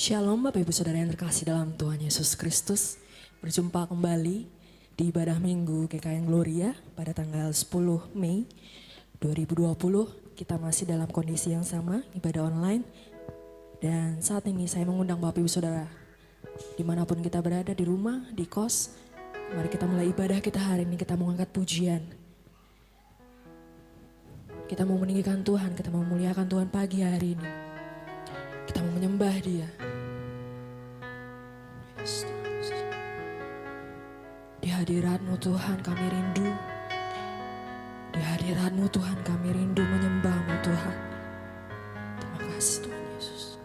Shalom Bapak Ibu Saudara yang terkasih dalam Tuhan Yesus Kristus. Berjumpa kembali di ibadah Minggu GKN Gloria pada tanggal 10 Mei 2020. Kita masih dalam kondisi yang sama, ibadah online. Dan saat ini saya mengundang Bapak Ibu Saudara dimanapun kita berada, di rumah, di kos. Mari kita mulai ibadah kita hari ini, kita mau angkat pujian. Kita mau meninggikan Tuhan, kita mau memuliakan Tuhan pagi hari ini. Kita mau menyembah Dia. Di hadirat-Mu Tuhan kami rindu. Di hadirat-Mu Tuhan kami rindu menyembah-Mu Tuhan. Terima kasih Tuhan Yesus.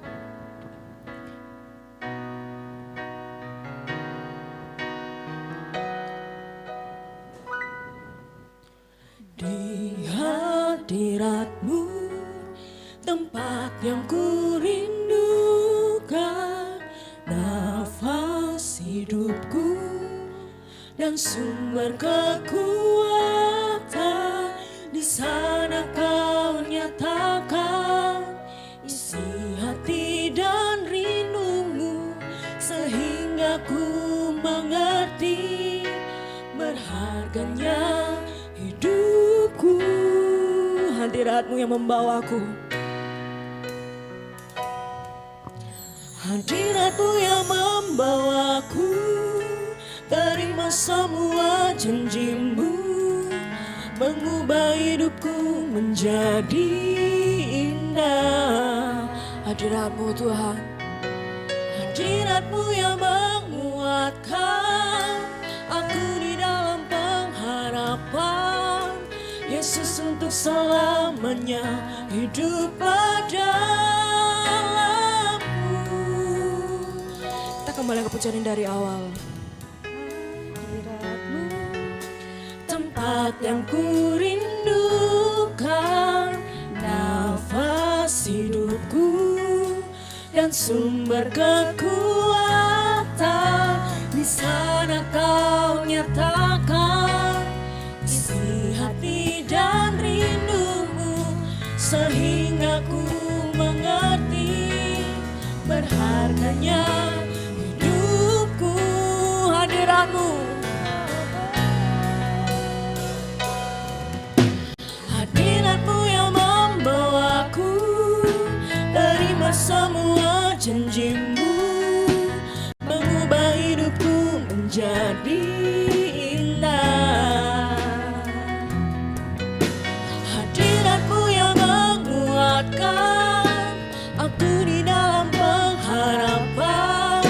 Di hadirat-Mu tempat yang ku rindukan, nafas hidupku dan sumber kekuatan. Di sana Kau nyatakan isi hati dan rindumu, sehingga ku mengerti berharganya hidupku. Hadirat-Mu yang membawaku, hadirat-Mu yang membawaku. Terima semua janji-Mu, mengubah hidupku menjadi indah. Hadirat-Mu Tuhan, hadirat-Mu yang menguatkan aku di dalam pengharapan. Yesus, untuk selamanya hiduplah dalamku. Kita kembali ke pujian dari awal. Tempat yang ku rindukan, nafas hidupku dan sumber kekuatan. Di sana Kau nyatakan isi hati dan rindumu, sehingga ku mengerti berharganya hidupku. Hadirat-Mu, semua janji-Mu, mengubah hidupku menjadi indah. Hadirat-Mu yang menguatkan aku di dalam pengharapan.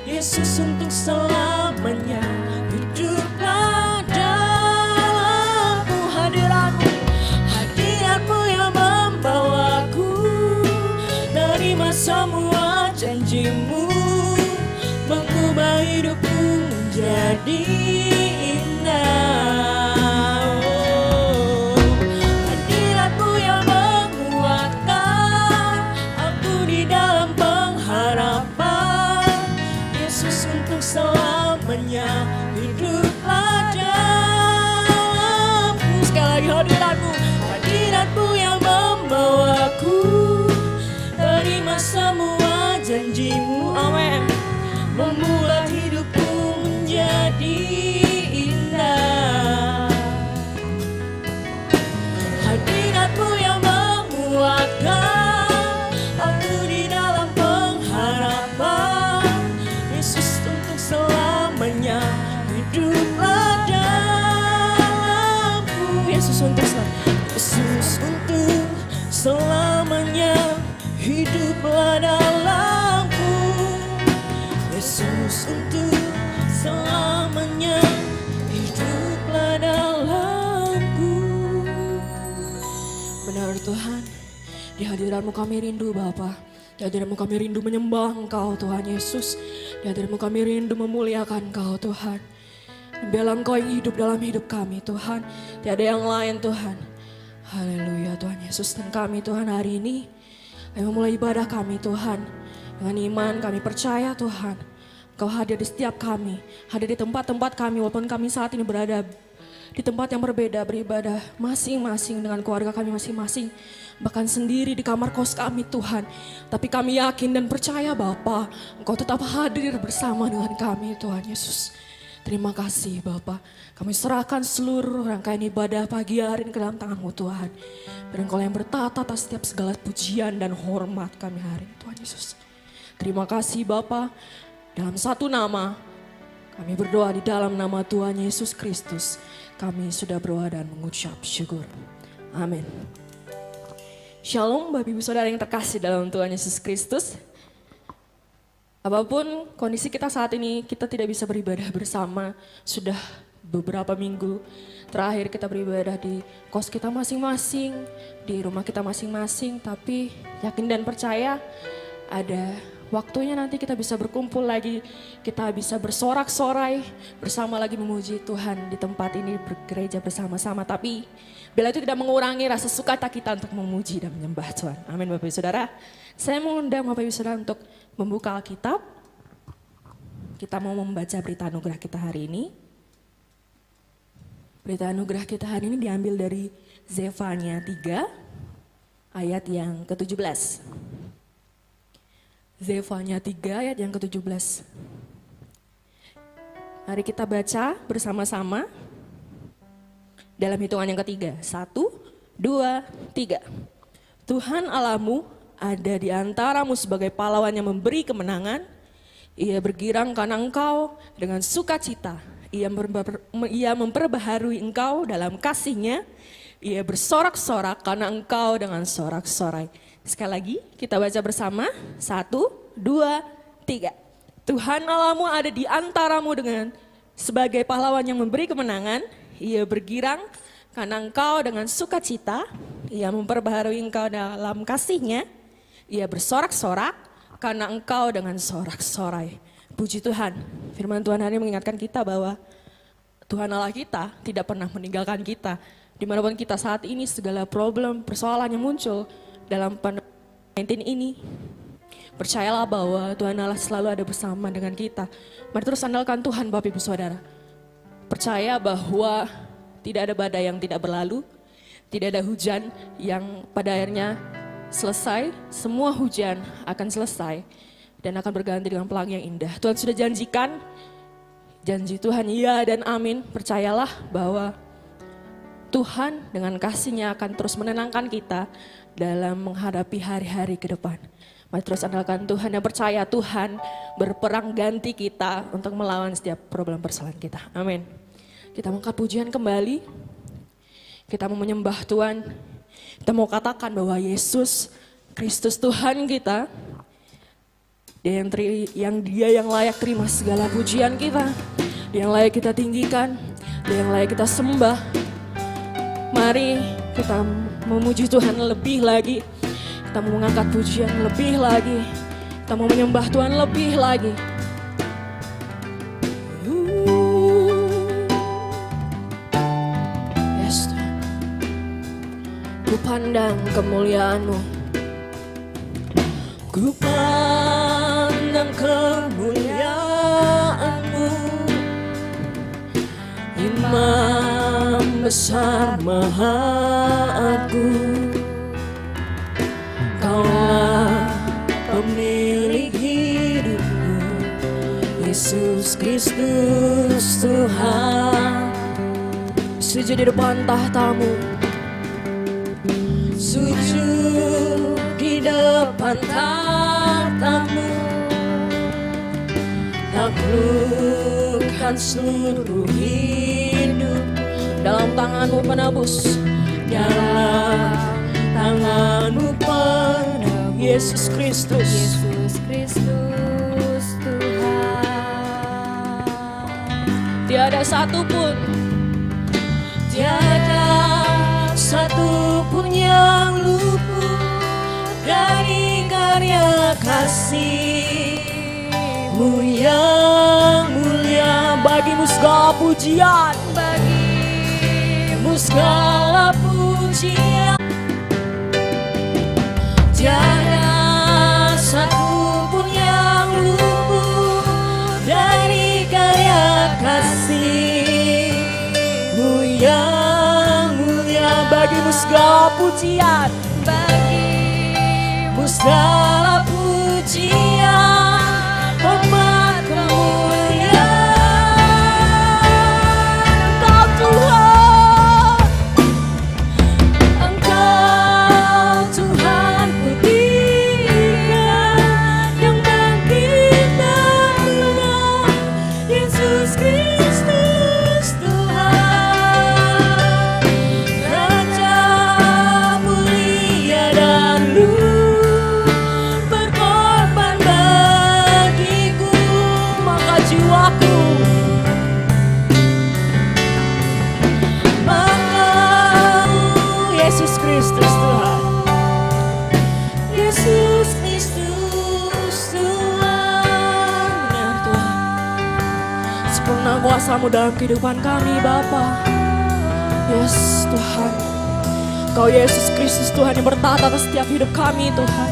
Yesus, untuk selamanya hiduplah dalamku. Hadirat-Mu, hadirat-Mu yang membawaku. Terima semua janji-Mu, mengubah hidupku menjadi indah. Hadirat-Mu yang menguatkan aku di dalam pengharapan. Yesus, untuk selamanya hiduplah dalamku. Sekali lagi, hadirat-Mu, hadirat-Mu yang membawaku. Terima semua janji-Mu, amin, membuat hidupku menjadi indah. Hadirat-Mu yang menguatkan aku di dalam pengharapan. Yesus, untuk selamanya hiduplah dalamku. Yesus, untuk selamanya hiduplah dalamku. Yesus, untuk selamanya hiduplah dalamku. Benar Tuhan, di hadirat-Mu kami rindu Bapa. Di hadirat-Mu kami rindu menyembah Engkau Tuhan Yesus. Di hadirat-Mu kami rindu memuliakan Engkau Tuhan. Biarlah Engkau yang hidup dalam hidup kami Tuhan. Tiada yang lain Tuhan. Haleluya Tuhan Yesus. Dan kami Tuhan hari ini ayo mulai ibadah kami Tuhan. Dengan iman kami percaya Tuhan, Engkau hadir di setiap kami. Hadir di tempat-tempat kami walaupun kami saat ini berada di tempat yang berbeda beribadah masing-masing dengan keluarga kami masing-masing. Bahkan sendiri di kamar kos kami Tuhan. Tapi kami yakin dan percaya Bapa, Engkau tetap hadir bersama dengan kami Tuhan Yesus. Terima kasih Bapa. Kami serahkan seluruh rangkaian ibadah pagi hari ini ke dalam tangan-Mu Tuhan. Dan Engkau yang bertata atas setiap segala pujian dan hormat kami hari ini Tuhan Yesus. Terima kasih Bapa. Dalam satu nama, kami berdoa di dalam nama Tuhan Yesus Kristus. Kami sudah berdoa dan mengucap syukur. Amin. Shalom Bapak Ibu Saudara yang terkasih dalam Tuhan Yesus Kristus. Apapun kondisi kita saat ini, kita tidak bisa beribadah bersama. Sudah beberapa minggu terakhir kita beribadah di kos kita masing-masing, di rumah kita masing-masing. Tapi yakin dan percaya ada waktunya nanti kita bisa berkumpul lagi, kita bisa bersorak-sorai bersama lagi memuji Tuhan di tempat ini bergereja bersama-sama. Tapi bila itu tidak mengurangi rasa sukacita kita untuk memuji dan menyembah Tuhan. Amin Bapak Ibu Saudara. Saya mengundang Bapak Ibu Saudara untuk membuka Alkitab. Kita mau membaca berita anugerah kita hari ini. Berita anugerah kita hari ini diambil dari Zefania 3 ayat yang ke-17. Zefania 3 ayat yang ke-17. Mari kita baca bersama-sama dalam hitungan yang ketiga. 1, 2, 3. Tuhan Allahmu ada di antaramu sebagai pahlawan yang memberi kemenangan. Ia bergirang karena engkau dengan sukacita. Ia memperbaharui engkau dalam kasih-Nya. Ia bersorak-sorak karena engkau dengan sorak-sorai. Sekali lagi kita baca bersama. 1, 2, 3. Tuhan Allahmu ada di antaramu dengan sebagai pahlawan yang memberi kemenangan. Ia bergirang karena engkau dengan sukacita. Ia memperbaharui engkau dalam kasih-Nya. Ia bersorak-sorak karena engkau dengan sorak-sorai. Puji Tuhan. Firman Tuhan hari ini mengingatkan kita bahwa Tuhan Allah kita tidak pernah meninggalkan kita. Dimanapun kita saat ini, segala problem, persoalan yang muncul dalam pandemi 19 ini, percayalah bahwa Tuhan Allah selalu ada bersama dengan kita. Mari terus andalkan Tuhan Bapak Ibu Saudara. Percaya bahwa tidak ada badai yang tidak berlalu, tidak ada hujan yang pada akhirnya selesai. Semua hujan akan selesai dan akan berganti dengan pelangi yang indah. Tuhan sudah janjikan, janji Tuhan iya dan amin. Percayalah bahwa Tuhan dengan kasih-Nya akan terus menenangkan kita dalam menghadapi hari-hari ke depan. Mari terus andalkan Tuhan dan percaya Tuhan berperang ganti kita untuk melawan setiap problem persoalan kita. Amin. Kita mengangkat pujian kembali. Kita mau menyembah Tuhan. Kita mau katakan bahwa Yesus Kristus Tuhan kita. Dia yang layak terima segala pujian kita. Dia yang layak kita tinggikan. Dia yang layak kita sembah. Mari kita memuji Tuhan lebih lagi. Kita mau mengangkat pujian lebih lagi. Kita mau menyembah Tuhan lebih lagi. Yes Tuhan. Ku pandang kemuliaan-Mu. Ku pandang kemuliaan-Mu. Imam besar maha agung. Kaulah pemilik hidupku, Yesus Kristus Tuhan. Sujud di depan tahta-Mu, sujud di depan tahta-Mu, taklukkan seluruh hidup. Dalam tangan-Mu penebus, dalam tangan-Mu penebus, Yesus Kristus. Yesus Kristus Tuhan. Tiada satupun yang luput dari karya kasih-Mu yang mulia. Bagimu segala pujian, bagimu segala pujian. Tiada satupun yang luput dari karya kasih-Mu yang mulia. Bagimu segala pujian, bagimu segala pujian, hormat kemuliaan. Engkau Tuhan, Engkau Tuhan putihkan yang bangkit dan menang, Yesus Kristus Tuhan, Raja mulia dan luhur, berkorban bagiku. Maka jiwaku, maka Yesus Kristus Tuhan, Yesus Kristus Tuhan. Benar Tuhan, sempurna kuasa-Mu dalam kehidupan kami Bapa. Yes Tuhan, Kau Yesus Kristus Tuhan yang bertata atas setiap hidup kami Tuhan.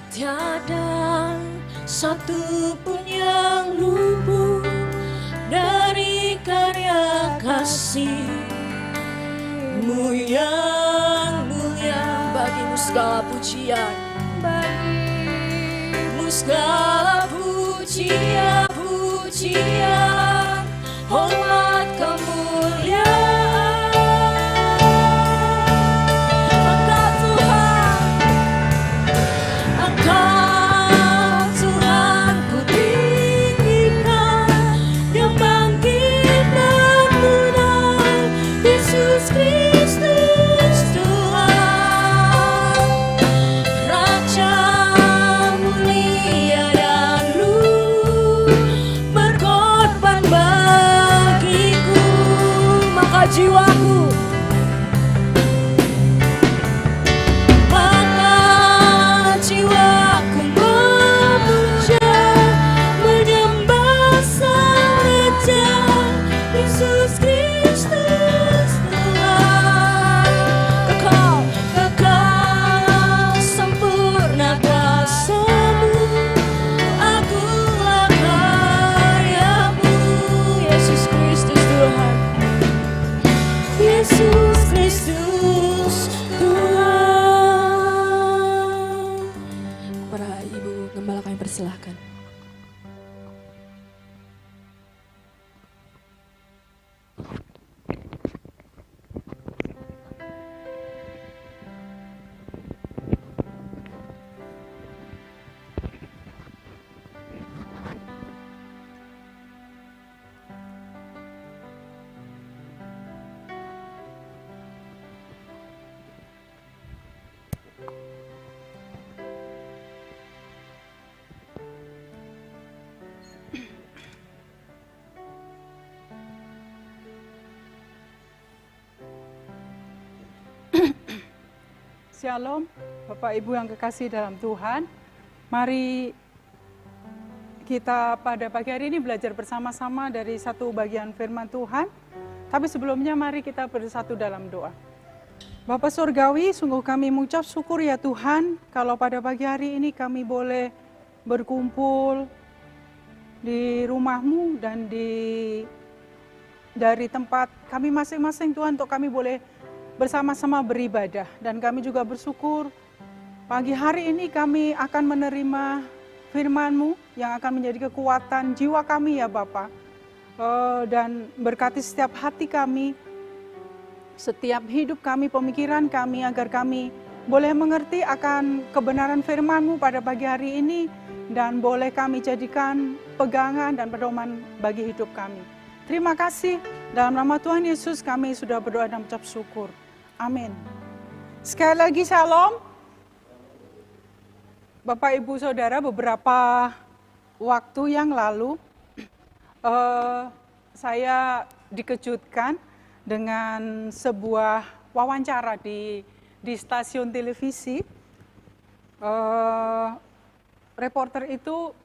Tiada satu pun yang luput dari karya kasih-Mu yang mulia. Bagimu segala pujian, bagimu segala pujian, pujian, hormat kemuliaan. Jiwaku, maka jiwaku memuja, menyembah Sang Raja, Yesus Kristus Tuhan. Kekal sempurna kuasa-Mu, akulah karya-Mu, Yesus Kristus Tuhan, Yesus Kristus Tuhan. Para ibu gembala kami persilahkan. Shalom, Bapak Ibu yang kekasih dalam Tuhan. Mari kita pada pagi hari ini belajar bersama-sama dari satu bagian firman Tuhan. Tapi sebelumnya mari kita bersatu dalam doa. Bapa Surgawi, sungguh kami mengucap syukur ya Tuhan, kalau pada pagi hari ini kami boleh berkumpul di rumah-Mu dan dari tempat kami masing-masing Tuhan, untuk kami boleh bersama-sama beribadah. Dan kami juga bersyukur pagi hari ini kami akan menerima firman-Mu yang akan menjadi kekuatan jiwa kami ya Bapa. Dan berkati setiap hati kami, setiap hidup kami, pemikiran kami, agar kami boleh mengerti akan kebenaran firman-Mu pada pagi hari ini, dan boleh kami jadikan pegangan dan pedoman bagi hidup kami. Terima kasih, dalam nama Tuhan Yesus kami sudah berdoa dan mengucap syukur. Amin. Sekali lagi shalom. Bapak, Ibu, Saudara, beberapa waktu yang lalu saya dikejutkan dengan sebuah wawancara di stasiun televisi. Reporter itu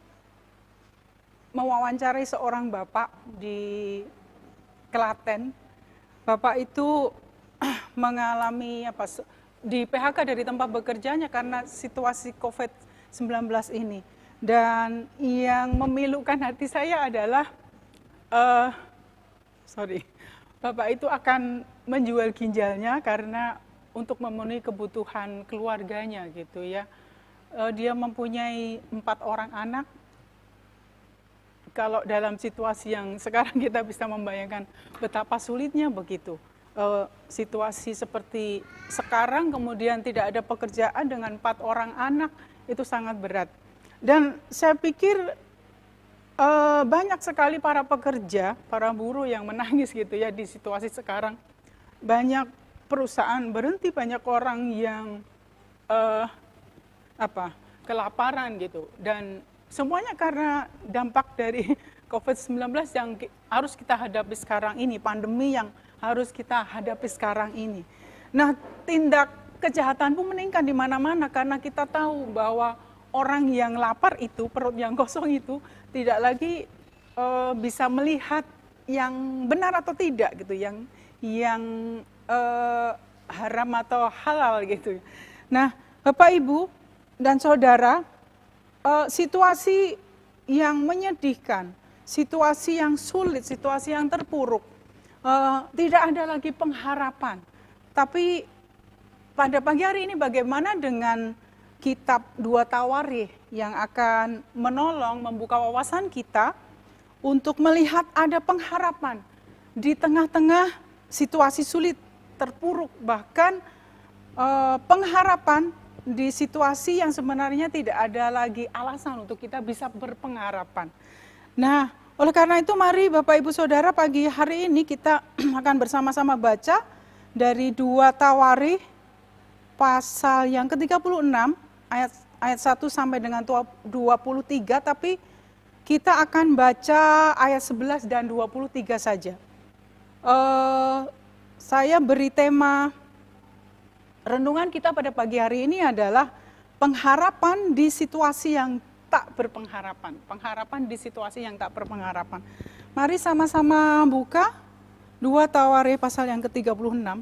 mewawancarai seorang bapak di Klaten. Bapak itu mengalami di PHK dari tempat bekerjanya karena situasi COVID-19 ini. Dan yang memilukan hati saya adalah Bapak itu akan menjual ginjalnya karena untuk memenuhi kebutuhan keluarganya gitu ya. Dia mempunyai 4 orang anak. Kalau dalam situasi yang sekarang kita bisa membayangkan betapa sulitnya begitu. Situasi seperti sekarang, kemudian tidak ada pekerjaan dengan 4 orang anak, itu sangat berat. Dan saya pikir banyak sekali para pekerja, para buruh yang menangis gitu ya di situasi sekarang. Banyak perusahaan berhenti, banyak orang yang kelaparan gitu. Dan semuanya karena dampak dari COVID-19 yang harus kita hadapi sekarang ini, pandemi yang harus kita hadapi sekarang ini. Nah, tindak kejahatan pun meningkat di mana-mana karena kita tahu bahwa orang yang lapar itu, perut yang kosong itu tidak lagi bisa melihat yang benar atau tidak gitu, yang haram atau halal gitu. Nah, Bapak, Ibu, dan Saudara, situasi yang menyedihkan, situasi yang sulit, situasi yang terpuruk, tidak ada lagi pengharapan. Tapi pada pagi hari ini bagaimana dengan kitab 2 Tawarikh yang akan menolong membuka wawasan kita untuk melihat ada pengharapan di tengah-tengah situasi sulit, terpuruk, bahkan pengharapan di situasi yang sebenarnya tidak ada lagi alasan untuk kita bisa berpengharapan. Nah, oleh karena itu mari Bapak Ibu Saudara, pagi hari ini kita akan bersama-sama baca dari 2 Tawarikh pasal yang ke-36 ayat 1 sampai dengan 23, tapi kita akan baca ayat 11 dan 23 saja. Saya beri tema renungan kita pada pagi hari ini adalah pengharapan di situasi yang tak berpengharapan. Pengharapan di situasi yang tak berpengharapan. Mari sama-sama buka 2 Tawarikh pasal yang ke-36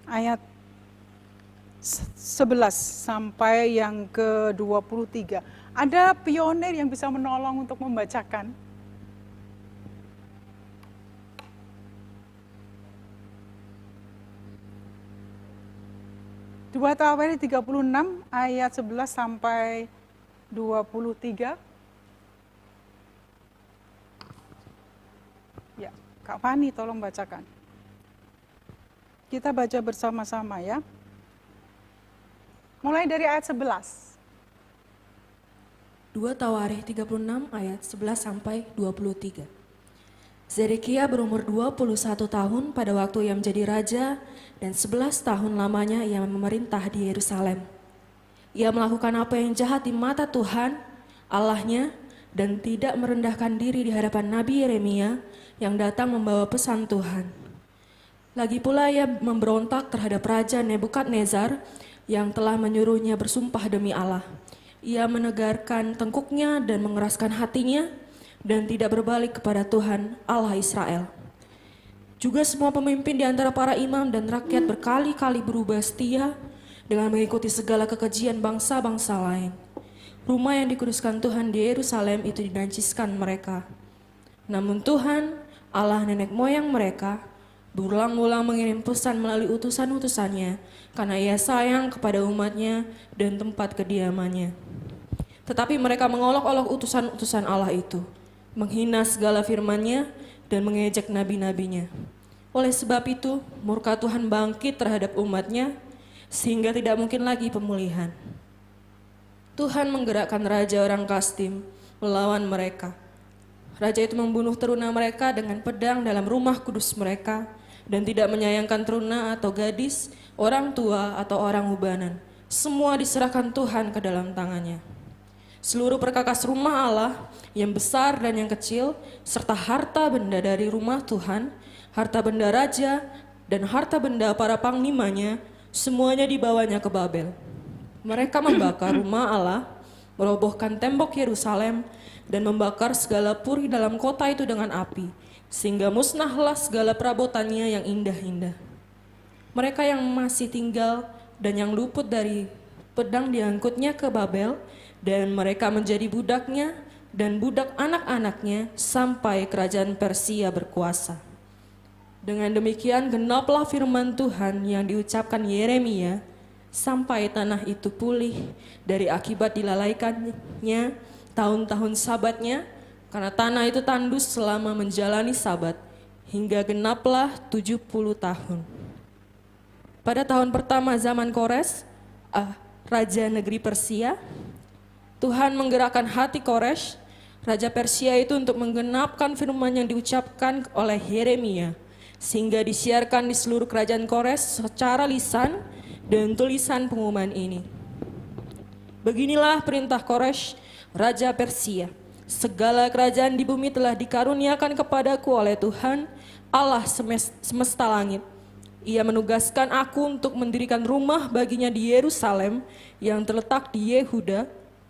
ayat 11 sampai yang ke-23. Ada pionir yang bisa menolong untuk membacakan? Dua Tawarikh 36 ayat 11 sampai 23. Ya, Kak Fani tolong bacakan. Kita baca bersama-sama ya. Mulai dari ayat 11. 2 Tawarikh 36 ayat 11 sampai 23. Zedekia berumur 21 tahun pada waktu ia menjadi raja, dan 11 tahun lamanya ia memerintah di Yerusalem. Ia melakukan apa yang jahat di mata Tuhan, Allahnya, dan tidak merendahkan diri di hadapan Nabi Yeremia yang datang membawa pesan Tuhan. Lagi pula ia memberontak terhadap Raja Nebukadnezar yang telah menyuruhnya bersumpah demi Allah. Ia menegarkan tengkuknya dan mengeraskan hatinya dan tidak berbalik kepada Tuhan Allah Israel. Juga semua pemimpin di antara para imam dan rakyat berkali-kali berubah setia dengan mengikuti segala kekejian bangsa-bangsa lain. Rumah yang dikuduskan Tuhan di Yerusalem itu dinajiskan mereka. Namun Tuhan, Allah nenek moyang mereka, berulang-ulang mengirim pesan melalui utusan-utusannya, karena ia sayang kepada umatnya dan tempat kediamannya. Tetapi mereka mengolok-olok utusan-utusan Allah itu, menghina segala firman-Nya dan mengejek nabi-nabinya. Oleh sebab itu, murka Tuhan bangkit terhadap umat-Nya, sehingga tidak mungkin lagi pemulihan. Tuhan menggerakkan raja orang Kastim melawan mereka. Raja itu membunuh teruna mereka dengan pedang dalam rumah kudus mereka, dan tidak menyayangkan teruna atau gadis, orang tua atau orang ubanan. Semua diserahkan Tuhan ke dalam tangannya. Seluruh perkakas rumah Allah yang besar dan yang kecil, serta harta benda dari rumah Tuhan, harta benda raja, dan harta benda para panglimanya, semuanya dibawanya ke Babel. Mereka membakar rumah Allah, merobohkan tembok Yerusalem, dan membakar segala puri dalam kota itu dengan api, sehingga musnahlah segala perabotannya yang indah-indah. Mereka yang masih tinggal dan yang luput dari pedang diangkutnya ke Babel, dan mereka menjadi budaknya dan budak anak-anaknya sampai kerajaan Persia berkuasa. Dengan demikian genaplah firman Tuhan yang diucapkan Yeremia, sampai tanah itu pulih dari akibat dilalaikannya tahun-tahun sabatnya, karena tanah itu tandus selama menjalani sabat, hingga genaplah 70 tahun. Pada tahun pertama zaman Kores, raja negeri Persia, Tuhan menggerakkan hati Kores, raja Persia itu untuk menggenapkan firman yang diucapkan oleh Yeremia, sehingga disiarkan di seluruh kerajaan Kores secara lisan dan tulisan pengumuman ini. Beginilah perintah Kores, raja Persia. Segala kerajaan di bumi telah dikaruniakan kepadaku oleh Tuhan, Allah semesta langit. Ia menugaskan aku untuk mendirikan rumah baginya di Yerusalem yang terletak di Yehuda.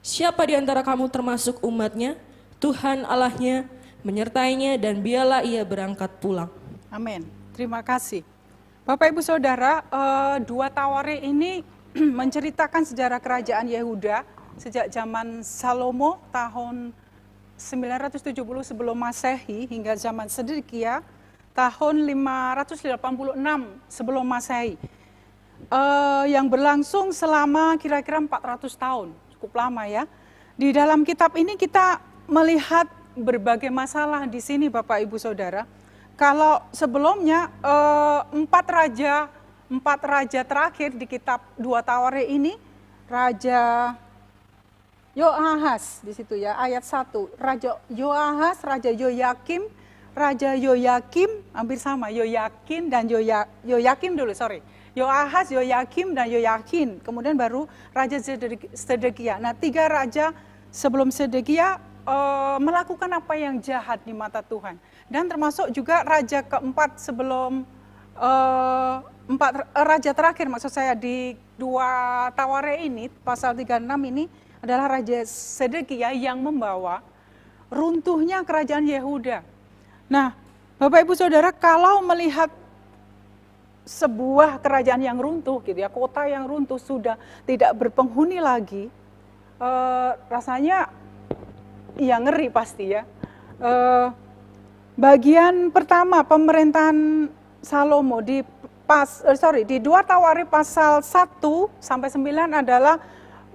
Siapa di antara kamu termasuk umatnya, Tuhan Allahnya menyertainya, dan biarlah ia berangkat pulang. Amin. Terima kasih. Bapak Ibu Saudara, dua Tawarikh ini menceritakan sejarah kerajaan Yehuda sejak zaman Salomo tahun 970 sebelum Masehi hingga zaman Sedekia tahun 586 sebelum Masehi. Yang berlangsung selama kira-kira 400 tahun, cukup lama ya. Di dalam kitab ini kita melihat berbagai masalah di sini Bapak Ibu Saudara. Kalau sebelumnya empat raja terakhir di kitab dua Tawarikh ini, Raja Yoahaz di situ ya, ayat 1. Raja Yoahaz, Raja Yoyakim, hampir sama, Yoyakin dan Yoyakim dulu, sorry. Yoahaz, Yoyakim, dan Yoyakin. Kemudian baru Raja Sedekia. Nah, tiga raja sebelum Sedekia melakukan apa yang jahat di mata Tuhan. Dan termasuk juga raja keempat sebelum, raja terakhir maksud saya di dua Tawarikh ini, pasal 36 ini, adalah Raja Sedekia yang membawa runtuhnya kerajaan Yehuda. Nah, Bapak Ibu Saudara, kalau melihat sebuah kerajaan yang runtuh gitu ya, kota yang runtuh sudah tidak berpenghuni lagi, rasanya ya ngeri pasti ya. Bagian pertama pemerintahan Salomo di dua Tawarikh pasal 1 sampai 9 adalah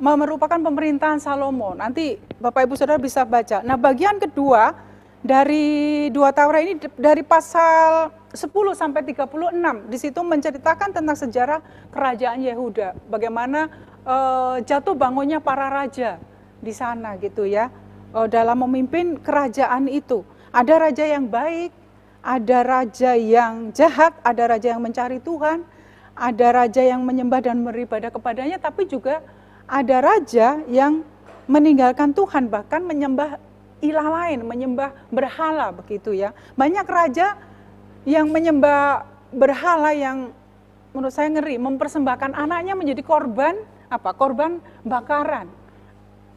merupakan pemerintahan Salomo. Nanti Bapak Ibu Saudara bisa baca. Nah, bagian kedua dari dua Tawarikh ini dari pasal 10 sampai 36. Di situ menceritakan tentang sejarah kerajaan Yehuda. Bagaimana jatuh bangunnya para raja di sana gitu ya. Dalam memimpin kerajaan itu. Ada raja yang baik, ada raja yang jahat, ada raja yang mencari Tuhan, ada raja yang menyembah dan beribadah kepadanya, tapi juga ada raja yang meninggalkan Tuhan, bahkan menyembah ilah lain, menyembah berhala begitu ya. Banyak raja yang menyembah berhala yang menurut saya ngeri, mempersembahkan anaknya menjadi korban korban bakaran.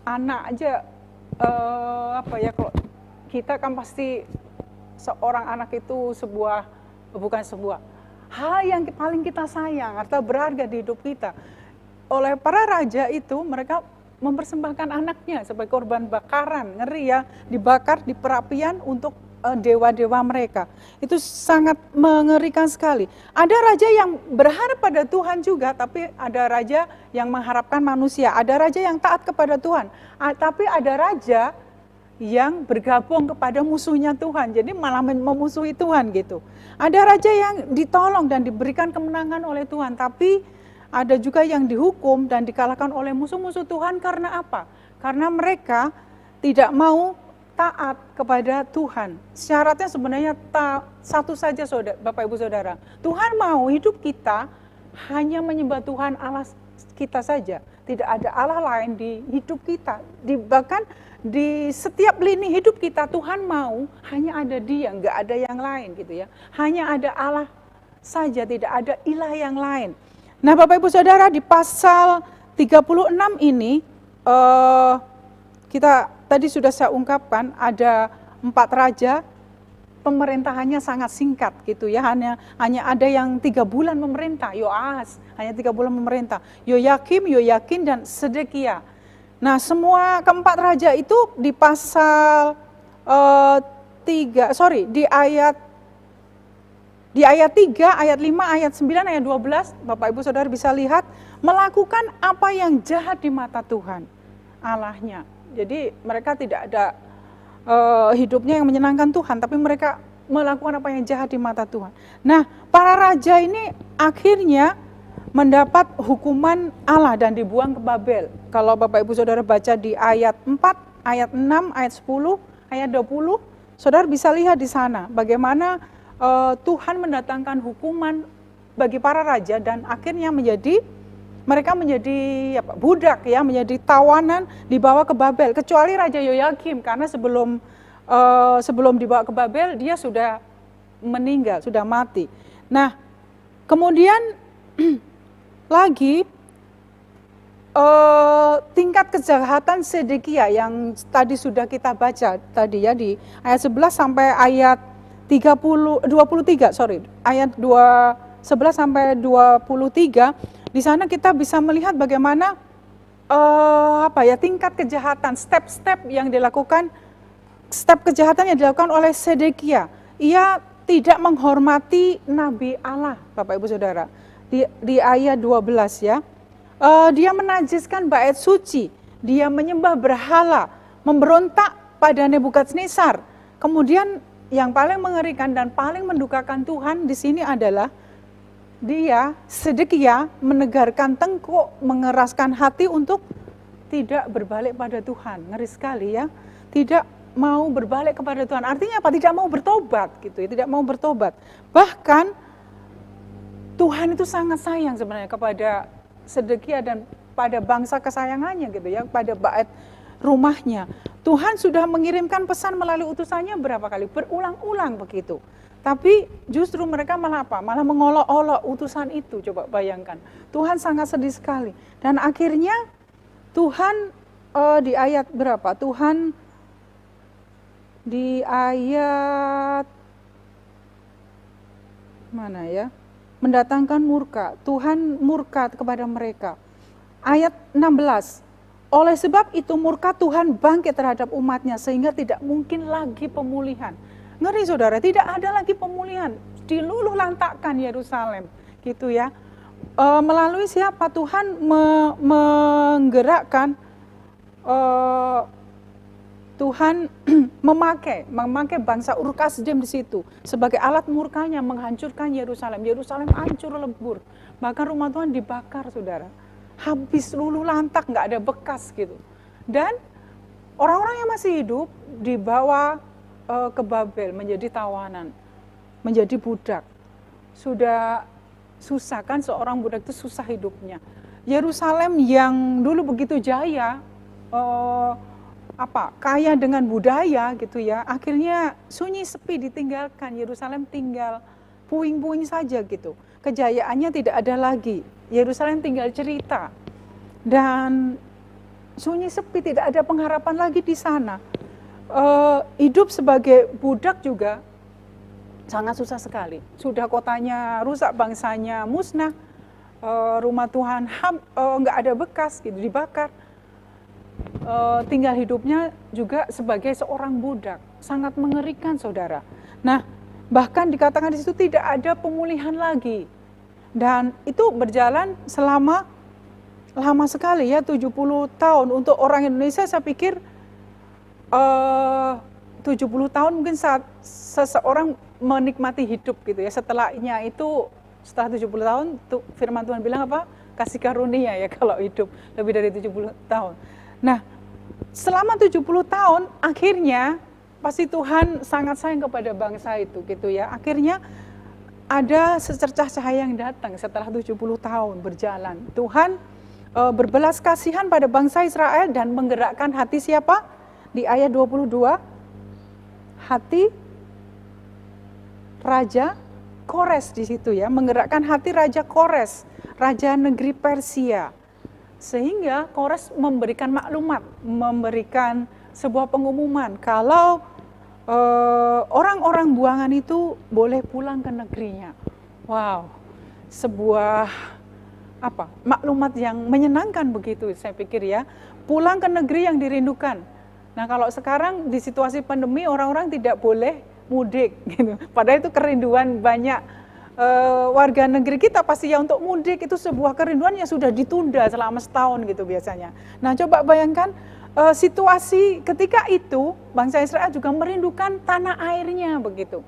Anak aja kalau kita kan pasti seorang anak itu bukan sebuah hal yang paling kita sayang atau berharga di hidup kita. Oleh para raja itu mereka mempersembahkan anaknya sebagai korban bakaran, ngeri ya, dibakar di perapian untuk dewa-dewa mereka. Itu sangat mengerikan sekali. Ada raja yang berharap pada Tuhan juga, tapi ada raja yang mengharapkan manusia. Ada raja yang taat kepada Tuhan, tapi ada raja yang bergabung kepada musuhnya Tuhan, jadi malah memusuhi Tuhan gitu. Ada raja yang ditolong dan diberikan kemenangan oleh Tuhan, tapi ada juga yang dihukum dan dikalahkan oleh musuh-musuh Tuhan. Karena apa? Karena mereka tidak mau taat kepada Tuhan. Syaratnya sebenarnya satu saja, Bapak Ibu Saudara. Tuhan mau hidup kita hanya menyembah Tuhan Allah kita saja. Tidak ada Allah lain di hidup kita. Bahkan di setiap lini hidup kita, Tuhan mau hanya ada Dia, nggak ada yang lain gitu ya. Hanya ada Allah saja, tidak ada ilah yang lain. Nah, Bapak Ibu Saudara, di pasal 36 ini kita tadi sudah saya ungkapkan, ada 4 raja, pemerintahannya sangat singkat gitu ya, hanya ada yang 3 bulan memerintah. Yoas hanya 3 bulan memerintah, Yoyakim, Yoyakin, dan Sedekia. Nah, semua keempat raja itu di pasal di ayat 3, ayat 5, ayat 9, ayat 12, Bapak Ibu Saudara bisa lihat, melakukan apa yang jahat di mata Tuhan Allahnya. Jadi mereka tidak ada hidupnya yang menyenangkan Tuhan, tapi mereka melakukan apa yang jahat di mata Tuhan. Nah, para raja ini akhirnya mendapat hukuman Allah dan dibuang ke Babel. Kalau Bapak Ibu Saudara baca di ayat 4, ayat 6, ayat 10, ayat 20, Saudara bisa lihat di sana bagaimana Tuhan mendatangkan hukuman bagi para raja dan akhirnya mereka menjadi budak ya, menjadi tawanan, dibawa ke Babel. Kecuali Raja Yoyakim, karena sebelum dibawa ke Babel dia sudah meninggal, sudah mati. Nah, kemudian lagi tingkat kejahatan Sedekia yang tadi sudah kita baca tadi ya, di ayat 11 sampai ayat 23, ayat 11 sampai 23. Di sana kita bisa melihat bagaimana tingkat kejahatan, step kejahatan yang dilakukan oleh Sedekia. Ia tidak menghormati Nabi Allah, Bapak Ibu Saudara. Di ayat 12 ya. Dia menajiskan bait suci, dia menyembah berhala, memberontak pada Nebukadnezar. Kemudian yang paling mengerikan dan paling mendukakan Tuhan di sini adalah Sedekia menegarkan tengkuk, mengeraskan hati untuk tidak berbalik pada Tuhan. Ngeri sekali ya, tidak mau berbalik kepada Tuhan. Artinya apa? Tidak mau bertobat gitu ya, tidak mau bertobat. Bahkan Tuhan itu sangat sayang sebenarnya kepada Sedekia dan pada bangsa kesayangannya gitu ya, pada bait rumahnya. Tuhan sudah mengirimkan pesan melalui utusannya berapa kali? Berulang-ulang begitu. Tapi justru mereka malah apa? Malah mengolok-olok utusan itu, coba bayangkan. Tuhan sangat sedih sekali. Dan akhirnya Tuhan di ayat berapa? Tuhan di ayat mana ya? Mendatangkan murka. Tuhan murka kepada mereka. Ayat 16. Oleh sebab itu murka Tuhan bangkit terhadap umatnya sehingga tidak mungkin lagi pemulihan. Ngeri saudara, tidak ada lagi pemulihan, diluluh lantakkan Yerusalem, gitu ya. Melalui siapa? Tuhan menggerakkan, Tuhan memakai bangsa Ur-Kasdim di situ sebagai alat murkanya menghancurkan Yerusalem. Yerusalem hancur lebur, bahkan rumah Tuhan dibakar, saudara. Habis luluh lantak, nggak ada bekas gitu. Dan orang-orang yang masih hidup dibawa ke Babel menjadi tawanan, menjadi budak. Sudah susah kan, seorang budak itu susah hidupnya. Yerusalem yang dulu begitu jaya, kaya dengan budaya gitu ya, akhirnya sunyi sepi, ditinggalkan. Yerusalem tinggal puing-puing saja gitu. Kejayaannya tidak ada lagi. Yerusalem tinggal cerita. Dan sunyi sepi, tidak ada pengharapan lagi di sana. Hidup sebagai budak juga sangat susah sekali. Sudah kotanya rusak, bangsanya musnah, rumah Tuhan nggak ada bekas gitu, dibakar. tinggal hidupnya juga sebagai seorang budak. Sangat mengerikan, saudara. Nah, bahkan dikatakan di situ tidak ada pemulihan lagi. Dan itu berjalan selama lama sekali ya, 70 tahun. Untuk orang Indonesia saya pikir 70 tahun mungkin saat seseorang menikmati hidup gitu ya. Setelahnya itu, setelah 70 tahun, firman Tuhan bilang apa? Kasih karunia ya kalau hidup lebih dari 70 tahun. Nah, selama 70 tahun akhirnya pasti Tuhan sangat sayang kepada bangsa itu gitu ya. Akhirnya ada secercah cahaya yang datang setelah 70 tahun berjalan. Tuhan berbelas kasihan pada bangsa Israel dan menggerakkan hati siapa? Di ayat 22, hati Raja Kores di situ ya, menggerakkan hati Raja Kores, raja negeri Persia. Sehingga Kores memberikan maklumat, memberikan sebuah pengumuman kalau orang-orang buangan itu boleh pulang ke negerinya. Wow, sebuah maklumat yang menyenangkan begitu saya pikir ya. Pulang ke negeri yang dirindukan. Nah kalau sekarang di situasi pandemi orang-orang tidak boleh mudik gitu. Padahal itu kerinduan banyak warga negeri kita pasti ya, untuk mudik itu sebuah kerinduan yang sudah ditunda selama setahun gitu biasanya. Nah coba bayangkan situasi ketika itu bangsa Israel juga merindukan tanah airnya begitu.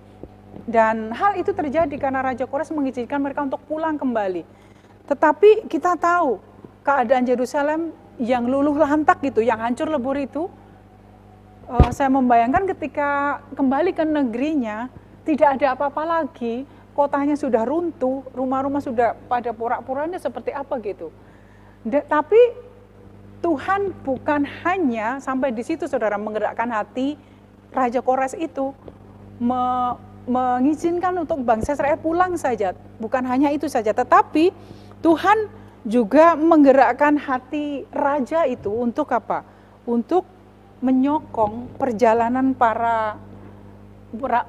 Dan hal itu terjadi karena Raja Kores mengizinkan mereka untuk pulang kembali. Tetapi kita tahu keadaan Yerusalem yang luluh lantak gitu, yang hancur lebur itu, saya membayangkan ketika kembali ke negerinya tidak ada apa-apa lagi, kotanya sudah runtuh, rumah-rumah sudah pada porak-poranda seperti apa gitu. Tapi Tuhan bukan hanya sampai di situ saudara, menggerakkan hati Raja Kores itu mengizinkan untuk bangsa Israel pulang saja, bukan hanya itu saja, tetapi Tuhan juga menggerakkan hati raja itu untuk apa? Untuk menyokong perjalanan para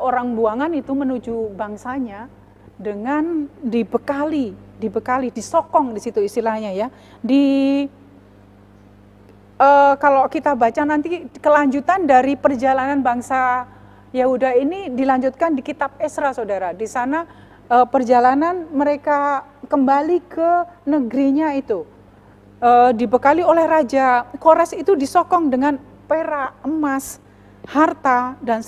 orang buangan itu menuju bangsanya dengan dibekali, disokong di situ istilahnya ya. Kalau kita baca nanti kelanjutan dari perjalanan bangsa Yehuda ini dilanjutkan di kitab Esra, saudara. Di sana perjalanan mereka kembali ke negerinya itu dibekali oleh Raja Kores itu, disokong dengan perak, emas, harta dan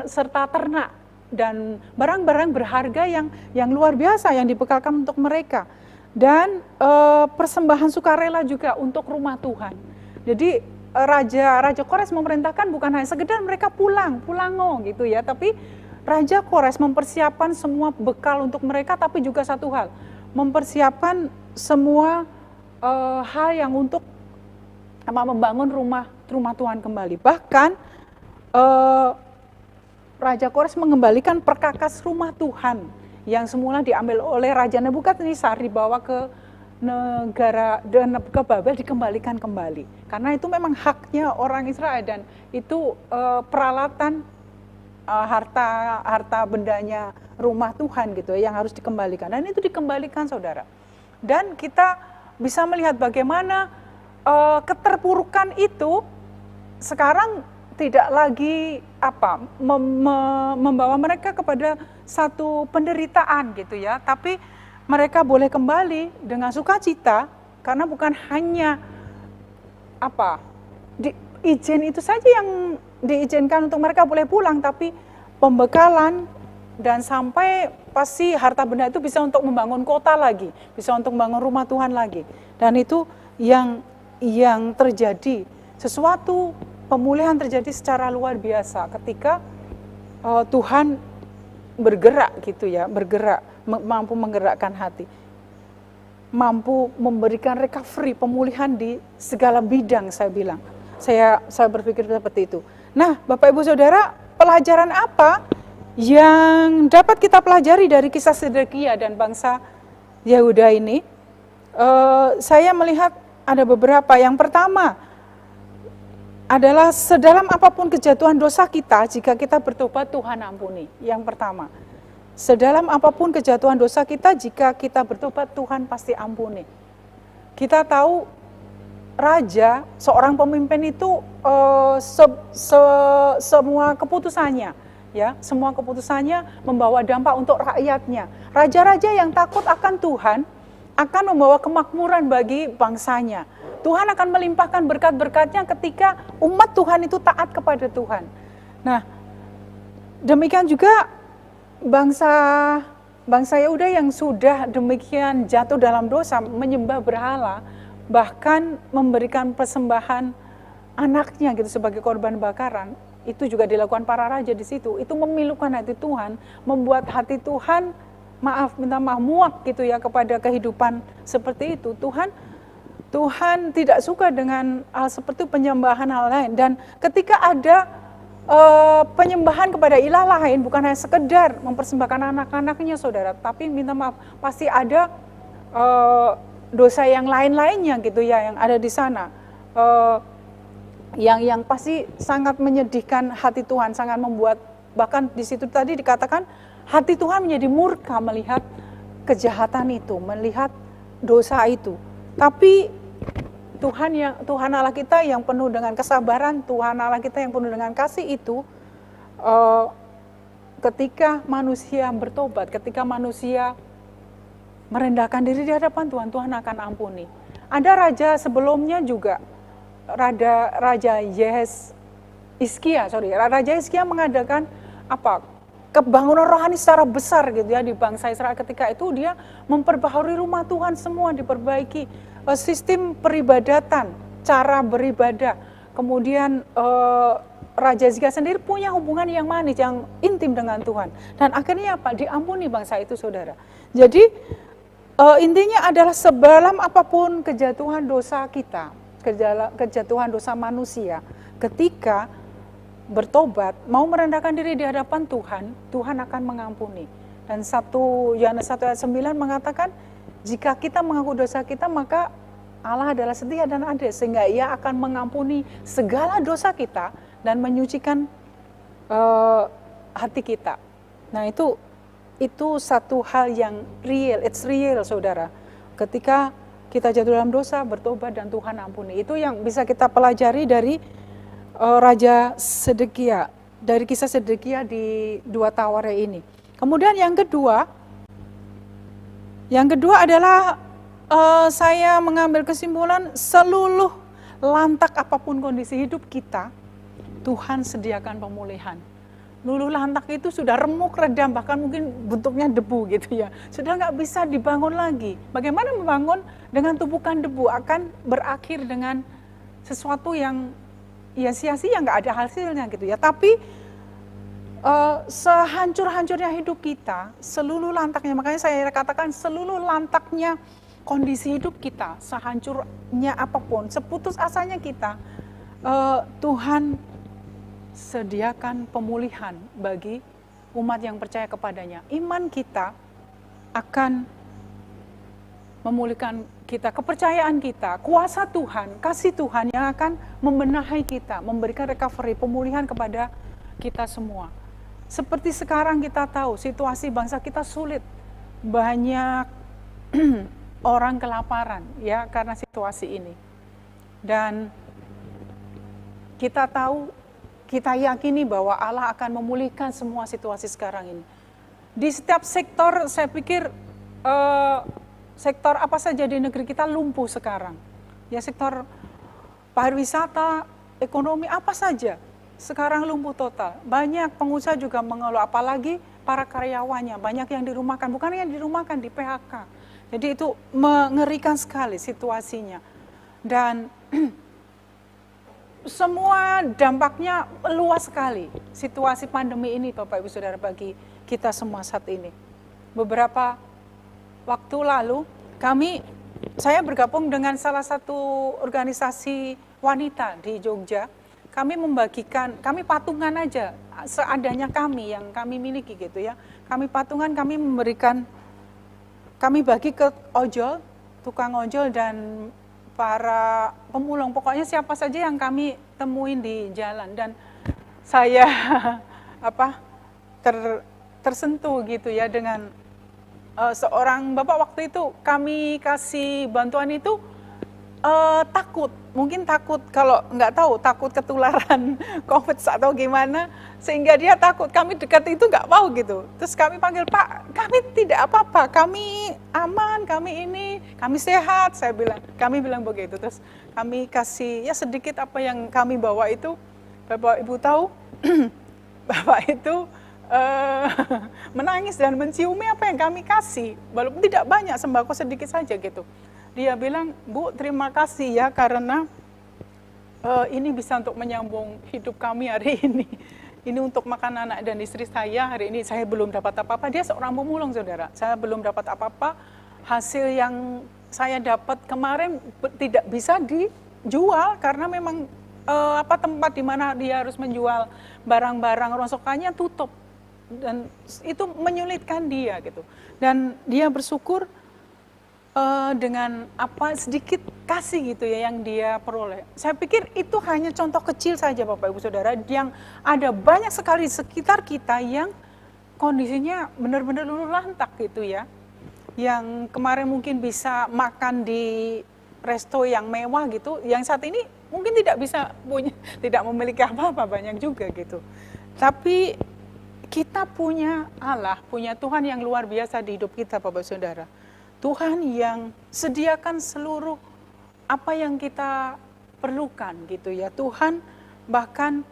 serta ternak dan barang-barang berharga yang luar biasa yang dibekalkan untuk mereka, dan persembahan sukarela juga untuk rumah Tuhan. Jadi Raja Kores memerintahkan bukan hanya sekedar mereka pulang gitu ya, tapi Raja Kores mempersiapkan semua bekal untuk mereka, tapi juga satu hal, mempersiapkan semua hal yang untuk membangun rumah Tuhan kembali. Bahkan Raja Kores mengembalikan perkakas rumah Tuhan yang semula diambil oleh Raja Nebukadnezar, dibawa ke negara dan ke Babel, dikembalikan kembali. Karena itu memang haknya orang Israel dan itu peralatan harta bendanya rumah Tuhan gitu yang harus dikembalikan, dan itu dikembalikan saudara. Dan kita bisa melihat bagaimana keterpurukan itu sekarang tidak lagi membawa mereka kepada satu penderitaan gitu ya, tapi mereka boleh kembali dengan sukacita karena bukan hanya izin itu saja yang diizinkan untuk mereka boleh pulang, tapi pembekalan dan sampai pasti harta benda itu bisa untuk membangun kota lagi, bisa untuk membangun rumah Tuhan lagi. Dan itu yang terjadi, sesuatu pemulihan terjadi secara luar biasa ketika Tuhan bergerak gitu ya, mampu menggerakkan hati, mampu memberikan recovery, pemulihan di segala bidang. Saya berpikir seperti itu. Nah, Bapak Ibu Saudara, pelajaran apa yang dapat kita pelajari dari kisah Sedekia dan bangsa Yehuda ini? Saya melihat ada beberapa. Yang pertama adalah sedalam apapun kejatuhan dosa kita, jika kita bertobat Tuhan ampuni. Yang pertama, sedalam apapun kejatuhan dosa kita, jika kita bertobat Tuhan pasti ampuni. Kita tahu raja, seorang pemimpin itu semua keputusannya, ya, semua keputusannya membawa dampak untuk rakyatnya. Raja-raja yang takut akan Tuhan akan membawa kemakmuran bagi bangsanya. Tuhan akan melimpahkan berkat-berkatnya ketika umat Tuhan itu taat kepada Tuhan. Nah, demikian juga bangsa Yehuda yang sudah demikian jatuh dalam dosa, menyembah berhala, bahkan memberikan persembahan anaknya gitu sebagai korban bakaran, itu juga dilakukan para raja di situ. Itu memilukan hati Tuhan, membuat hati Tuhan minta maaf muak gitu ya kepada kehidupan seperti itu. Tuhan tidak suka dengan hal seperti penyembahan hal lain. Dan ketika ada penyembahan kepada ilah lain, bukan hanya sekedar mempersembahkan anak-anaknya saudara, tapi minta maaf pasti ada dosa yang lain-lainnya gitu ya yang ada di sana, yang pasti sangat menyedihkan hati Tuhan, sangat membuat, bahkan di situ tadi dikatakan hati Tuhan menjadi murka melihat kejahatan itu, melihat dosa itu. Tapi Tuhan Allah kita yang penuh dengan kesabaran, Tuhan Allah kita yang penuh dengan kasih itu, ketika manusia bertobat, ketika manusia merendahkan diri di hadapan Tuhan, Tuhan akan ampuni. Ada raja sebelumnya juga, Raja Hizkia mengadakan kebangunan rohani secara besar gitu ya di bangsa Israel. Ketika itu dia memperbaharui rumah Tuhan, semua diperbaiki, sistem peribadatan, cara beribadah. Kemudian Raja Hizkia sendiri punya hubungan yang manis, yang intim dengan Tuhan. Dan akhirnya diampuni bangsa itu saudara. Jadi intinya adalah sedalam apapun kejatuhan dosa kita, kejatuhan dosa manusia, ketika bertobat, mau merendahkan diri di hadapan Tuhan, Tuhan akan mengampuni. Dan Yohanes 1 ayat 9 mengatakan, jika kita mengaku dosa kita, maka Allah adalah setia dan adil, sehingga Ia akan mengampuni segala dosa kita dan menyucikan hati kita. Nah, itu satu hal yang real, it's real saudara. Ketika kita jatuh dalam dosa, bertobat dan Tuhan ampuni. Itu yang bisa kita pelajari dari Raja Sedekia, dari kisah Sedekia di 2 Taware ini. Kemudian yang kedua adalah saya mengambil kesimpulan, seluruh lantak apapun kondisi hidup kita, Tuhan sediakan pemulihan. Luluh lantak itu sudah remuk, redam, bahkan mungkin bentuknya debu gitu ya. Sudah nggak bisa dibangun lagi. Bagaimana membangun dengan tumpukan debu akan berakhir dengan sesuatu yang ya sia-sia, nggak ada hasilnya gitu ya. Tapi sehancur-hancurnya hidup kita, seluruh lantaknya, makanya saya katakan seluruh lantaknya kondisi hidup kita, sehancurnya apapun, seputus asanya kita, Tuhan sediakan pemulihan bagi umat yang percaya kepadanya. Iman kita akan memulihkan kita, kepercayaan kita, kuasa Tuhan, kasih Tuhan yang akan membenahi kita, memberikan recovery, pemulihan kepada kita semua. Seperti sekarang kita tahu situasi bangsa kita sulit, banyak orang kelaparan ya karena situasi ini. Dan kita tahu, kita yakini bahwa Allah akan memulihkan semua situasi sekarang ini. Di setiap sektor, saya pikir sektor apa saja di negeri kita lumpuh sekarang. Ya, sektor pariwisata, ekonomi, apa saja sekarang lumpuh total. Banyak pengusaha juga mengeluh, apalagi para karyawannya, banyak yang dirumahkan, bukan yang dirumahkan, di PHK. Jadi itu mengerikan sekali situasinya. Dan semua dampaknya luas sekali, situasi pandemi ini Bapak Ibu Saudara bagi kita semua saat ini. Beberapa waktu lalu saya bergabung dengan salah satu organisasi wanita di Jogja. Kami patungan aja seadanya yang kami miliki gitu ya. Kami patungan, kami bagi ke ojol, tukang ojol dan para pemulung, pokoknya siapa saja yang kami temuin di jalan. Dan saya tersentuh gitu ya dengan seorang bapak. Waktu itu kami kasih bantuan itu takut, mungkin takut, kalau nggak tahu, takut ketularan COVID atau gimana, sehingga dia takut. Kami dekat itu nggak mau gitu. Terus kami panggil, Pak, kami tidak apa-apa, kami aman, kami ini, kami sehat, kami bilang begitu. Terus kami kasih ya sedikit apa yang kami bawa itu, Bapak Ibu tahu, Bapak itu menangis dan menciumi apa yang kami kasih, walaupun tidak banyak, sembako sedikit saja gitu. Dia bilang, Bu, terima kasih ya karena ini bisa untuk menyambung hidup kami hari ini. Ini untuk makan anak dan istri saya hari ini. Saya belum dapat apa-apa. Dia seorang pemulung, saudara. Saya belum dapat apa-apa. Hasil yang saya dapat kemarin tidak bisa dijual karena memang tempat di mana dia harus menjual barang-barang rongsokannya tutup. Dan itu menyulitkan dia gitu. Dan dia bersyukur dengan apa sedikit kasih gitu ya yang dia peroleh. Saya pikir itu hanya contoh kecil saja Bapak Ibu Saudara, yang ada banyak sekali di sekitar kita yang kondisinya benar-benar luluh lantak gitu ya. Yang kemarin mungkin bisa makan di resto yang mewah gitu, yang saat ini mungkin tidak bisa punya, tidak memiliki apa-apa, banyak juga gitu. Tapi kita punya Allah, punya Tuhan yang luar biasa di hidup kita Bapak Saudara. Tuhan yang sediakan seluruh apa yang kita perlukan gitu ya. Tuhan bahkan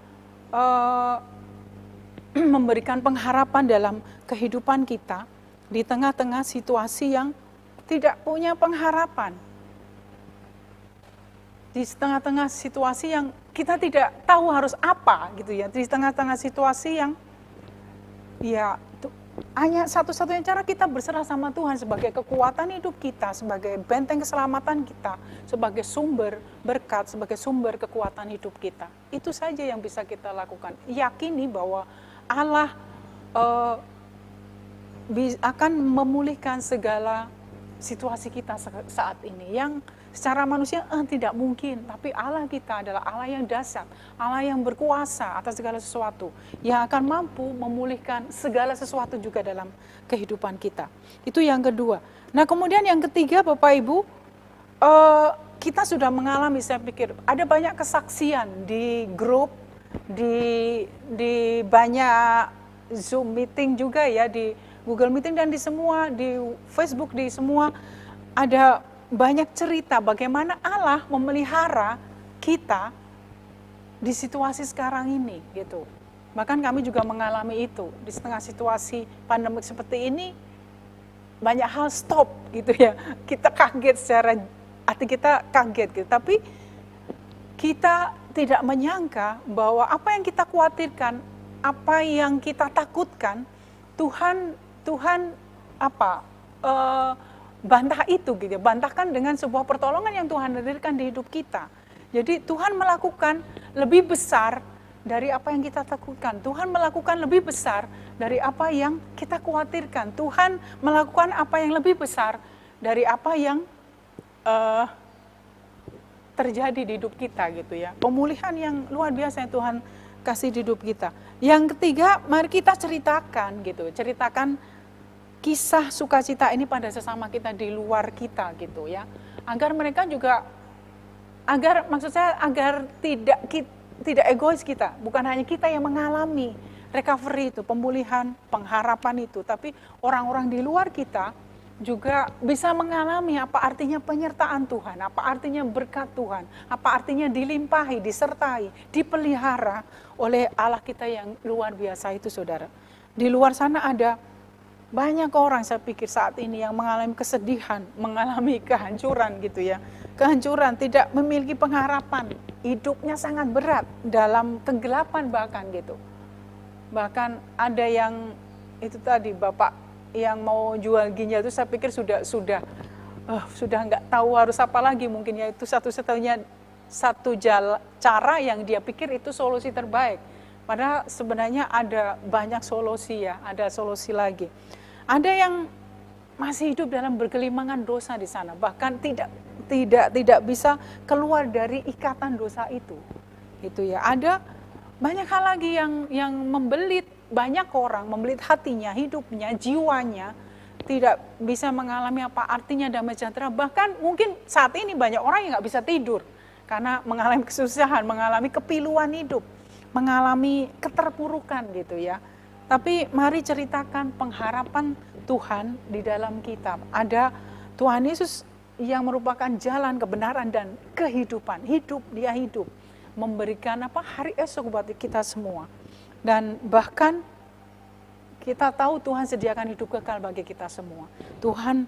memberikan pengharapan dalam kehidupan kita di tengah-tengah situasi yang tidak punya pengharapan. Di tengah-tengah situasi yang kita tidak tahu harus apa gitu ya. Di tengah-tengah situasi yang ya hanya satu-satunya cara kita berserah sama Tuhan sebagai kekuatan hidup kita, sebagai benteng keselamatan kita, sebagai sumber berkat, sebagai sumber kekuatan hidup kita. Itu saja yang bisa kita lakukan. Yakini bahwa Allah akan memulihkan segala situasi kita saat ini yang secara manusia tidak mungkin, tapi Allah kita adalah Allah yang dahsyat, Allah yang berkuasa atas segala sesuatu, yang akan mampu memulihkan segala sesuatu juga dalam kehidupan kita. Itu yang kedua. Nah kemudian yang ketiga Bapak Ibu, kita sudah mengalami, saya pikir ada banyak kesaksian di grup, di banyak Zoom meeting juga ya, di Google Meeting dan di semua, di Facebook, di semua ada banyak cerita bagaimana Allah memelihara kita di situasi sekarang ini gitu. Bahkan kami juga mengalami itu di tengah situasi pandemik seperti ini, banyak hal stop gitu ya. Kita kaget secara hati kita kaget gitu. Tapi kita tidak menyangka bahwa apa yang kita khawatirkan, apa yang kita takutkan, Tuhan bantah itu gitu, bantahkan dengan sebuah pertolongan yang Tuhan hadirkan di hidup kita. Jadi Tuhan melakukan lebih besar dari apa yang kita takutkan. Tuhan melakukan lebih besar dari apa yang kita khawatirkan. Tuhan melakukan apa yang lebih besar dari apa yang terjadi di hidup kita gitu ya. Pemulihan yang luar biasa yang Tuhan kasih di hidup kita. Yang ketiga, mari kita ceritakan gitu, ceritakan kisah sukacita ini pada sesama kita di luar kita gitu ya, agar mereka juga, agar tidak egois kita, bukan hanya kita yang mengalami recovery itu, pemulihan, pengharapan itu, tapi orang-orang di luar kita juga bisa mengalami apa artinya penyertaan Tuhan, apa artinya berkat Tuhan, apa artinya dilimpahi, disertai, dipelihara oleh Allah kita yang luar biasa itu saudara. Di luar sana ada banyak orang saya pikir saat ini yang mengalami kesedihan, mengalami kehancuran gitu ya. Kehancuran, tidak memiliki pengharapan, hidupnya sangat berat dalam kegelapan bahkan gitu. Bahkan ada yang itu tadi Bapak yang mau jual ginjal itu saya pikir sudah nggak tahu harus apa lagi, mungkin ya itu satu-satunya cara yang dia pikir itu solusi terbaik. Padahal sebenarnya ada banyak solusi ya, ada solusi lagi. Ada yang masih hidup dalam bergelimangan dosa di sana, bahkan tidak bisa keluar dari ikatan dosa itu. Gitu ya. Ada banyak hal lagi yang membelit banyak orang, membelit hatinya, hidupnya, jiwanya tidak bisa mengalami apa artinya damai sejahtera. Bahkan mungkin saat ini banyak orang yang nggak bisa tidur karena mengalami kesusahan, mengalami kepiluan hidup, mengalami keterpurukan gitu ya. Tapi mari ceritakan pengharapan Tuhan di dalam kitab. Ada Tuhan Yesus yang merupakan jalan kebenaran dan kehidupan. Dia hidup, memberikan hari esok buat kita semua. Dan bahkan kita tahu Tuhan sediakan hidup kekal bagi kita semua. Tuhan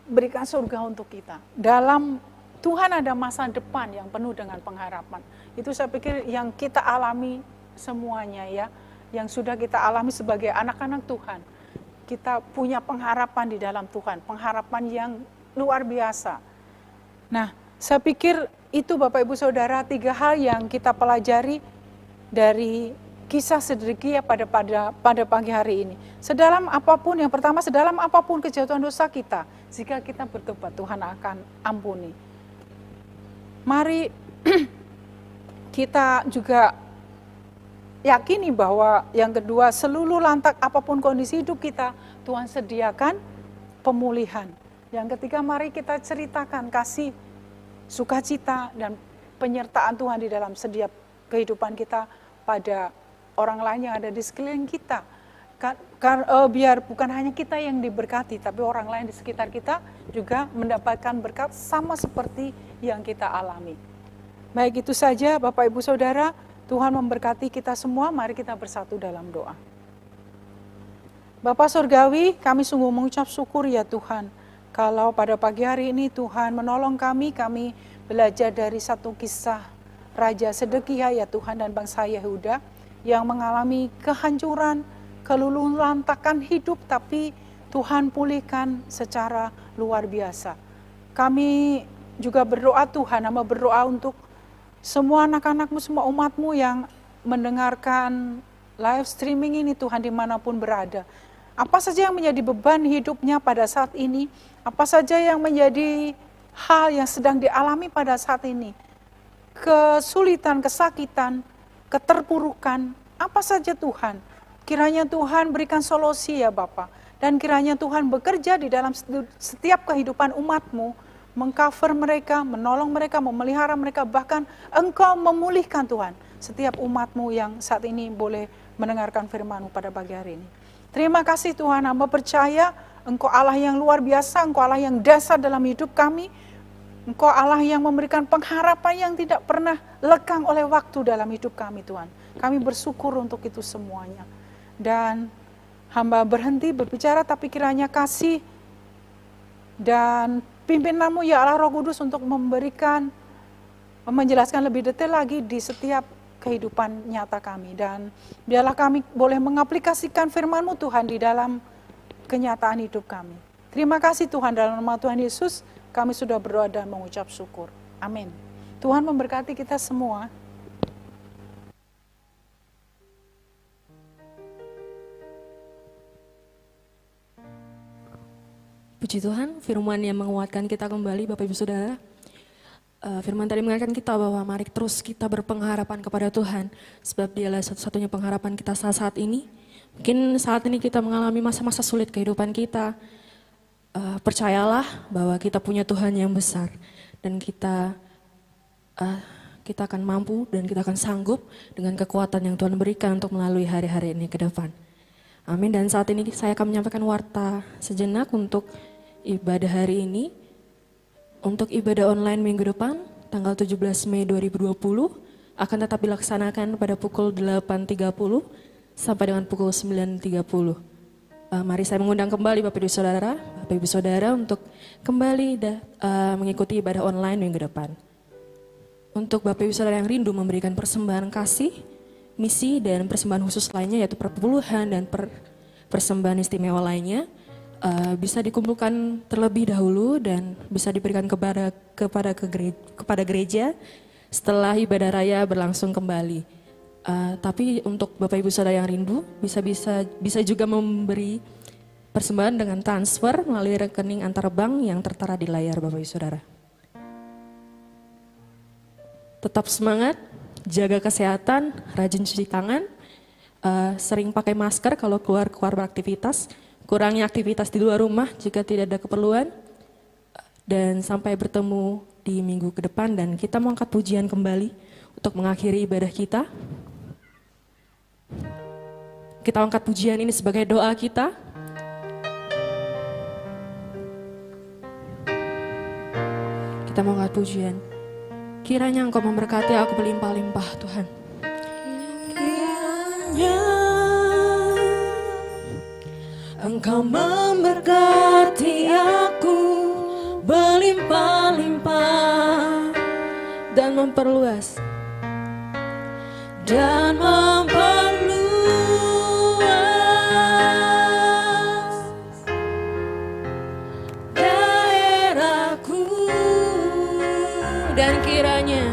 berikan surga untuk kita. Dalam Tuhan ada masa depan yang penuh dengan pengharapan. Itu saya pikir yang kita alami semuanya ya. Yang sudah kita alami sebagai anak-anak Tuhan. Kita punya pengharapan di dalam Tuhan. Pengharapan yang luar biasa. Nah, saya pikir itu Bapak Ibu Saudara 3 hal yang kita pelajari dari kisah Sedekia pada pagi hari ini. Sedalam apapun, yang pertama, sedalam apapun kejatuhan dosa kita, jika kita bertobat, Tuhan akan ampuni. Mari kita juga yakini bahwa yang kedua, seluruh lantak apapun kondisi hidup kita, Tuhan sediakan pemulihan. Yang ketiga, mari kita ceritakan kasih, sukacita, dan penyertaan Tuhan di dalam setiap kehidupan kita pada orang lain yang ada di sekeliling kita. Biar bukan hanya kita yang diberkati, tapi orang lain di sekitar kita juga mendapatkan berkat sama seperti yang kita alami. Baik, itu saja Bapak Ibu Saudara, Tuhan memberkati kita semua, mari kita bersatu dalam doa. Bapa Surgawi, kami sungguh mengucap syukur ya Tuhan, kalau pada pagi hari ini Tuhan menolong kami belajar dari satu kisah Raja Sedekia ya Tuhan dan bangsa Yehuda, yang mengalami kehancuran, kelululantakan hidup, tapi Tuhan pulihkan secara luar biasa. Kami juga berdoa Tuhan, berdoa untuk semua anak-anak-Mu, semua umat-Mu yang mendengarkan live streaming ini Tuhan dimanapun berada. Apa saja yang menjadi beban hidupnya pada saat ini, apa saja yang menjadi hal yang sedang dialami pada saat ini, kesulitan, kesakitan, keterpurukan, apa saja Tuhan. Kiranya Tuhan berikan solusi ya Bapa. Dan kiranya Tuhan bekerja di dalam setiap kehidupan umat-Mu, mengcover mereka, menolong mereka, memelihara mereka, bahkan Engkau memulihkan Tuhan setiap umat-Mu yang saat ini boleh mendengarkan firman-Mu pada pagi hari ini. Terima kasih Tuhan, hamba percaya Engkau Allah yang luar biasa, Engkau Allah yang dasar dalam hidup kami, Engkau Allah yang memberikan pengharapan yang tidak pernah lekang oleh waktu dalam hidup kami Tuhan. Kami bersyukur untuk itu semuanya. Dan hamba berhenti berbicara, tapi kiranya kasih dan pimpin-Mu ya Allah Roh Kudus untuk menjelaskan lebih detail lagi di setiap kehidupan nyata kami. Dan biarlah kami boleh mengaplikasikan firman-Mu Tuhan di dalam kenyataan hidup kami. Terima kasih Tuhan, dalam nama Tuhan Yesus kami sudah berdoa dan mengucap syukur. Amin. Tuhan memberkati kita semua. Puji Tuhan, firman yang menguatkan kita kembali Bapak Ibu Saudara. Firman tadi mengingatkan kita bahwa mari terus kita berpengharapan kepada Tuhan, sebab Dialah satu-satunya pengharapan kita saat ini. Mungkin saat ini kita mengalami masa-masa sulit kehidupan kita. Percayalah bahwa kita punya Tuhan yang besar, dan kita akan mampu dan kita akan sanggup dengan kekuatan yang Tuhan berikan untuk melalui hari-hari ini ke depan. Amin. Dan saat ini saya akan menyampaikan warta sejenak untuk ibadah hari ini. Untuk ibadah online minggu depan, tanggal 17 Mei 2020, akan tetap dilaksanakan pada pukul 8.30 sampai dengan pukul 9.30. Mari saya mengundang kembali Bapak Ibu Saudara untuk kembali mengikuti ibadah online minggu depan. Untuk Bapak Ibu Saudara yang rindu memberikan persembahan kasih, misi dan persembahan khusus lainnya, yaitu perpuluhan dan persembahan istimewa lainnya, bisa dikumpulkan terlebih dahulu dan bisa diberikan kepada gereja setelah ibadah raya berlangsung kembali. Tapi untuk Bapak Ibu Saudara yang rindu bisa juga memberi persembahan dengan transfer melalui rekening antar bank yang tertera di layar Bapak Ibu Saudara. Tetap semangat, jaga kesehatan, rajin cuci tangan, sering pakai masker kalau keluar beraktivitas. kurangi aktivitas di luar rumah jika tidak ada keperluan. Dan sampai bertemu di minggu ke depan, dan kita mau angkat pujian kembali untuk mengakhiri ibadah kita. Kita angkat pujian ini sebagai doa kita. Kita mau angkat pujian. Kiranya Engkau memberkati aku berlimpah-limpah, Tuhan. Kiranya Engkau memberkati aku berlimpah-limpah dan memperluas daerahku, dan kiranya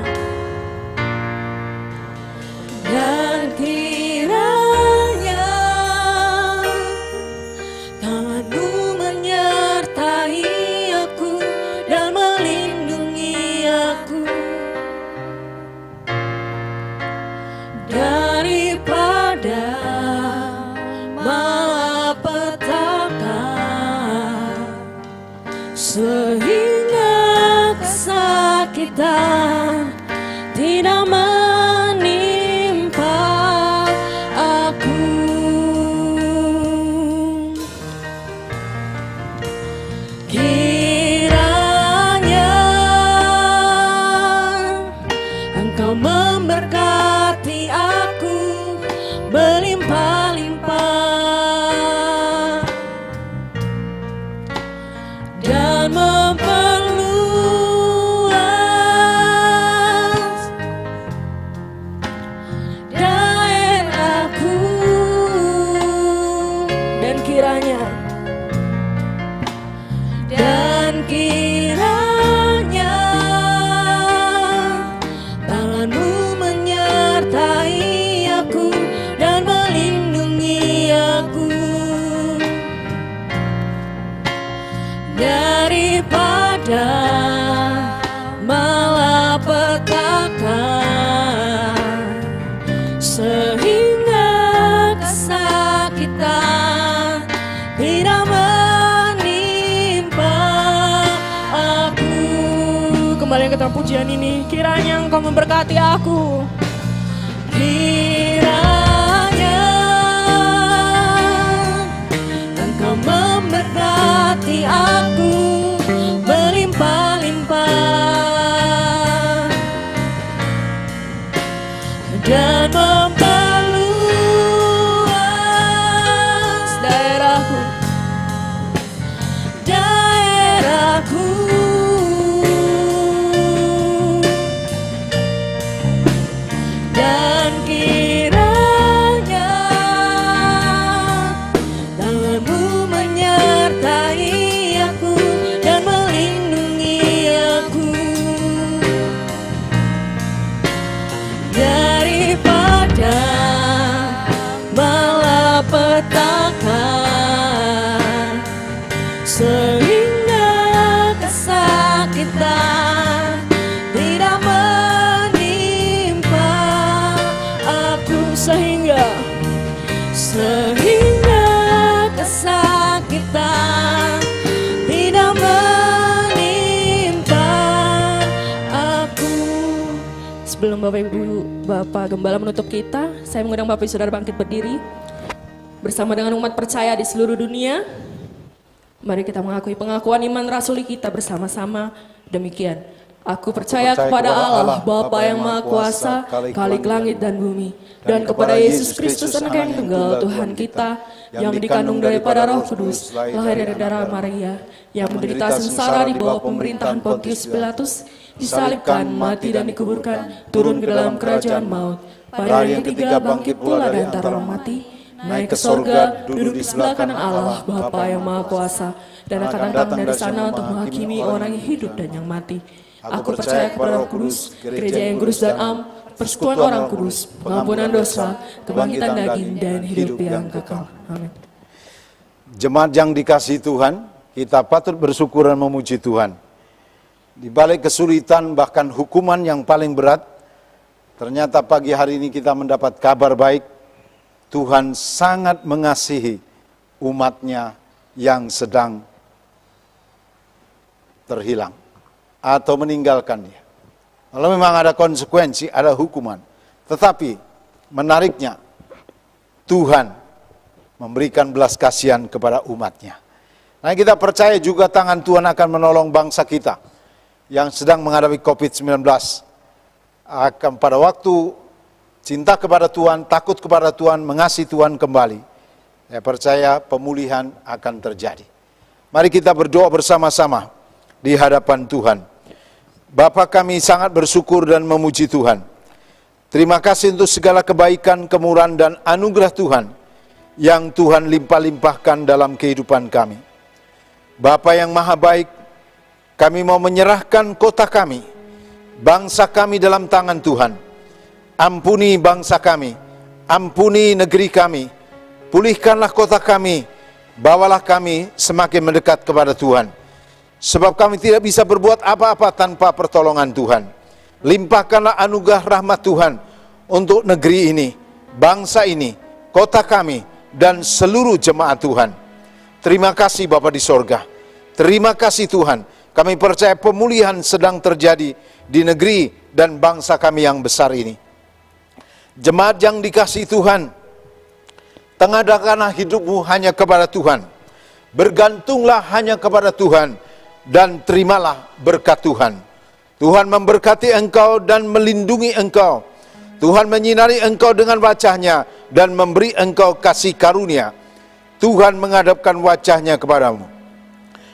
tangan-Mu menyertai aku dan melindungi aku daripada malapetaka, sehingga kesakitan tidak menimpa aku. Kiranya Engkau memberkati aku berlimpah-limpah dan memperluas daerahku, dan kiranya tangan-Mu menyertai aku dan melindungi aku daripada malapetaka, sehingga kesakitan tidak menimpa aku. Kembali ke dalam pujian ini. Kiranya Engkau memberkati aku. Kiranya Engkau memberkati aku berlimpah-limpah dan memperluas daerahku, dan kiranya tangan-Mu menyertai aku dan melindungi aku daripada malapetaka, sehingga kesakitan tidak menimpa aku, sehingga kesakitan tidak menimpa aku. Sebelum Bapak Ibu Bapak Gembala menutup kita, saya mengundang Bapak Ibu Saudara bangkit berdiri bersama dengan umat percaya di seluruh dunia. Mari kita mengakui pengakuan iman rasuli kita bersama-sama. Demikian, aku percaya kepada Allah Bapa yang Maha Kuasa, Khalik langit dan bumi, dan kepada Yesus Kristus Anak yang tunggal Tuhan kita, yang dikandung daripada Roh Kudus, lahir dari darah Maria, yang menderita sengsara di bawah pemerintahan Pontius Pilatus, disalibkan, mati dan dikuburkan, turun ke dalam kerajaan maut. Pada hari yang ketiga bangkit pula dari antara orang mati, naik ke sorga, duduk di sebelah kanan Allah Bapa yang Maha Kuasa, dan akan datang dari sana untuk menghakimi orang yang hidup dan yang mati. Aku percaya kepada Roh Kudus, gereja yang kudus dan am, persekutuan orang kudus, pengampunan dosa, kebangkitan daging, dan hidup yang kekal. Amin. Jemaat yang dikasihi Tuhan, kita patut bersyukur dan memuji Tuhan. Di balik kesulitan bahkan hukuman yang paling berat, ternyata pagi hari ini kita mendapat kabar baik. Tuhan sangat mengasihi umatnya yang sedang terhilang atau meninggalkan dia. Kalau memang ada konsekuensi, ada hukuman. Tetapi menariknya, Tuhan memberikan belas kasihan kepada umatnya. Nah, kita percaya juga tangan Tuhan akan menolong bangsa kita yang sedang menghadapi COVID-19. Akan pada waktu cinta kepada Tuhan, takut kepada Tuhan, mengasihi Tuhan kembali, saya percaya pemulihan akan terjadi. Mari kita berdoa bersama-sama di hadapan Tuhan. Bapa, kami sangat bersyukur dan memuji Tuhan. Terima kasih untuk segala kebaikan, kemurahan, dan anugerah Tuhan yang Tuhan limpah-limpahkan dalam kehidupan kami. Bapa yang maha baik, kami mau menyerahkan kota kami, bangsa kami dalam tangan Tuhan. Ampuni bangsa kami, ampuni negeri kami, pulihkanlah kota kami, bawalah kami semakin mendekat kepada Tuhan. Sebab kami tidak bisa berbuat apa-apa tanpa pertolongan Tuhan. Limpahkanlah anugerah rahmat Tuhan untuk negeri ini, bangsa ini, kota kami, dan seluruh jemaat Tuhan. Terima kasih Bapa di sorga. Terima kasih Tuhan. Kami percaya pemulihan sedang terjadi di negeri dan bangsa kami yang besar ini. Jemaat yang dikasihi Tuhan, tengadakanlah hidupmu hanya kepada Tuhan. Bergantunglah hanya kepada Tuhan. Dan terimalah berkat Tuhan. Tuhan memberkati engkau dan melindungi engkau. Tuhan menyinari engkau dengan wajah-Nya dan memberi engkau kasih karunia. Tuhan menghadapkan wajah-Nya kepadamu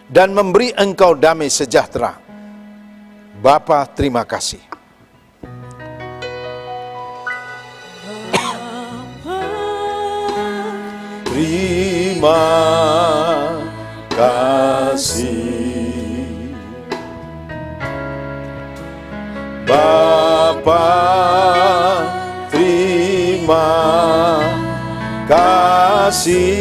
dan memberi engkau damai sejahtera. Bapa, terima kasih. Terima kasih Bapa, terima kasih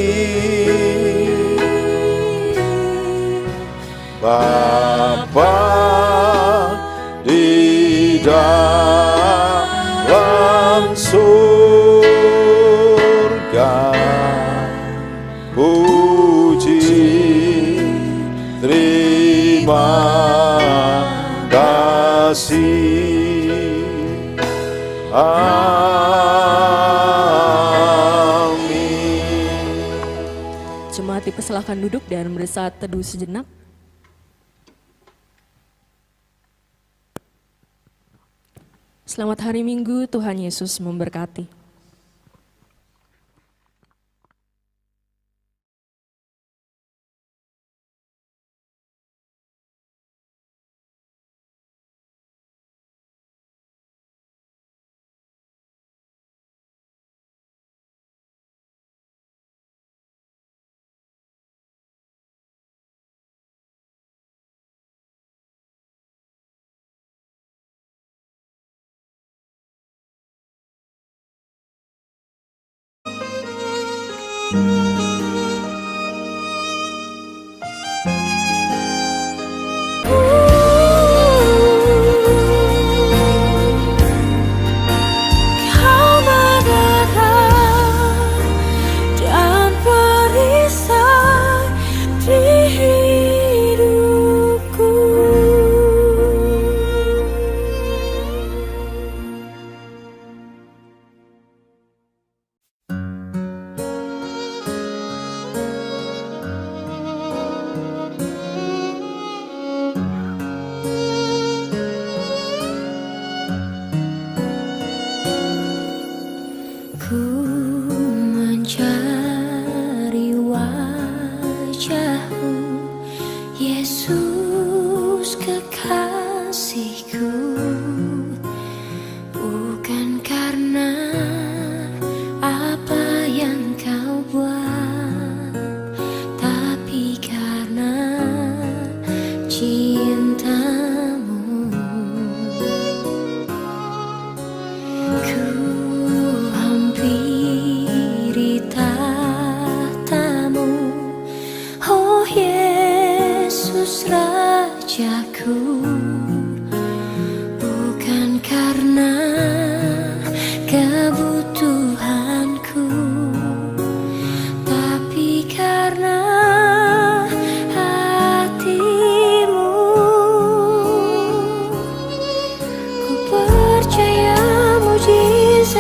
Bapa di dalam surga. Puji, terima kasih. Amin. Jemaat dipersilakan duduk dan bersaat teduh sejenak. Selamat hari Minggu, Tuhan Yesus memberkati.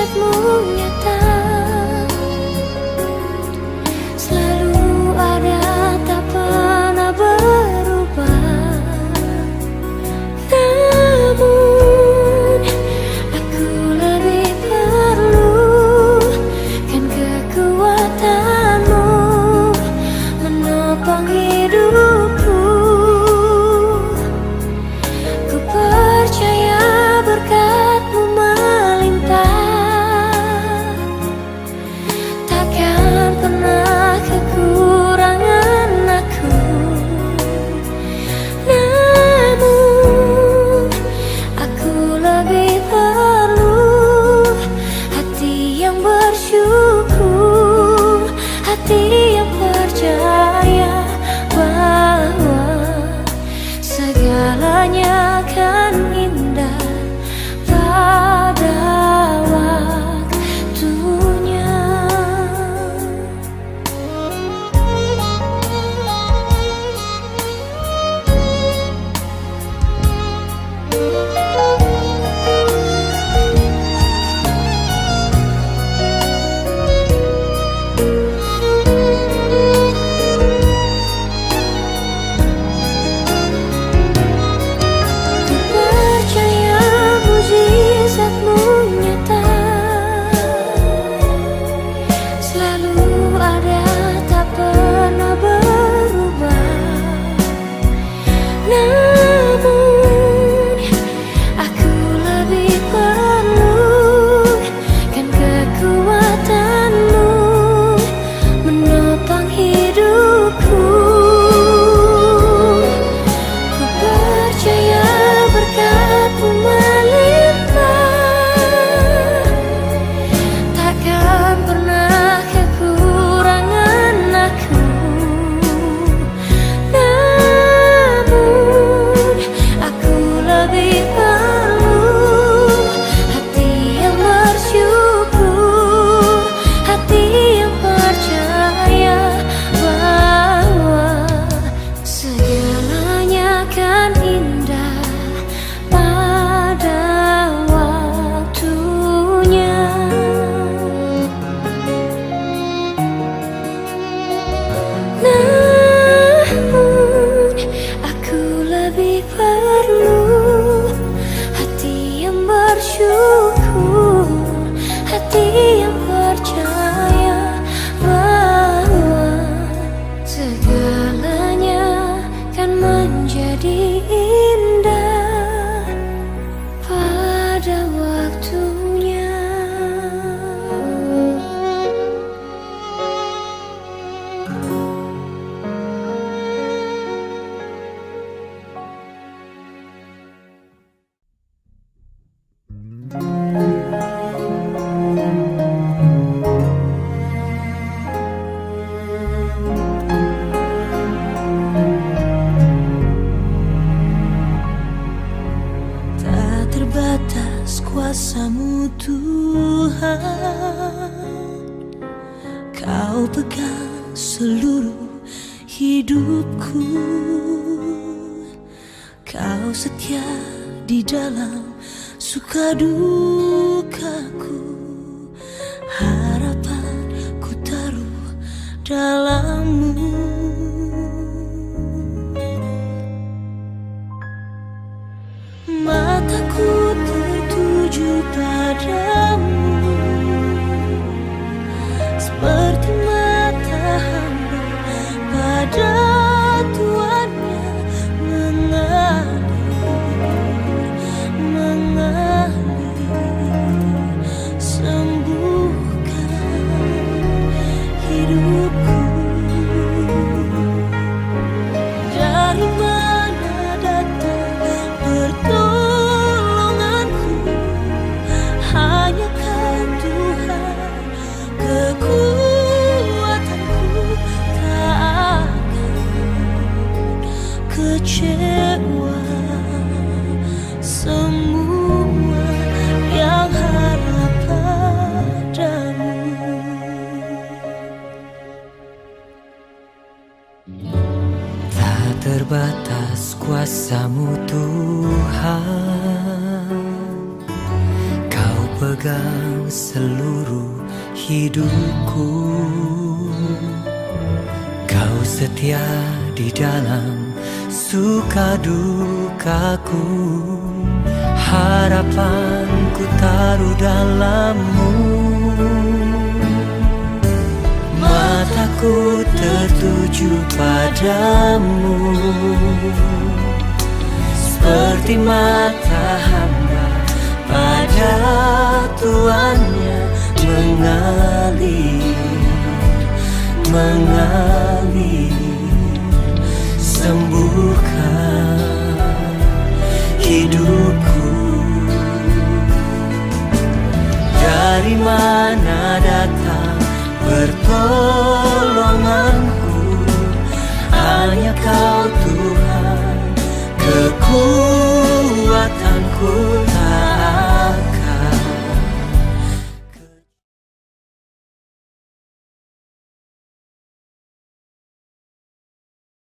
mujizat-Mu nyata, selalu ada, tak pernah berubah. Namun aku lebih perlukan kekuatan-Mu menopang hidupku. Ku percaya berkat-Mu melimpah, takkan pernah kekurangan aku. Namun aku lebih perlu hati yang bersyukur, hati yang percaya bahwa segalanya akan indah pada waktunya. Percaya mujizat-Mu nyata, selalu ada, tak pernah berubah. Namun aku lebih perlukan kekuatan-Mu menopang hidupku. Ku percaya berkat-Mu melimpah, takkan pernah kekurangan aku. Namun aku lebih perlu hati yang bersyukur, hati yang percaya bahwa segalanya akan indah pada waktunya. Namun aku lebih perlu hati yang bersyukur, hati yang percaya bahwa segalanya kan menjadi indah pada waktunya. Tak terbatas kuasa-Mu Tuhan, Kau pegang seluruh hidupku. Kau setia di dalam suka dukaku, harapan ku taruh dalam-Mu. Mataku tertuju padamu, seperti mata hamba pada tuannya mengalir. Sembuhkan hidupku. Dari mana datang pertolonganku? Hanya Kau Tuhan, kekuatanku. Tak akan kecewa. Semua yang harap padamu. Tak terbatas kuasa-Mu Tuhan, Kau pegang seluruh hidupku. Kau setia di dalam suka dukaku, harapanku taruh dalam-Mu. Mataku tertuju padamu, seperti mata hamba pada tuannya mengalir, sembuhkan hidupku. Dari mana datang pertolonganku? Hanya Kau Tuhan, kekuatanku.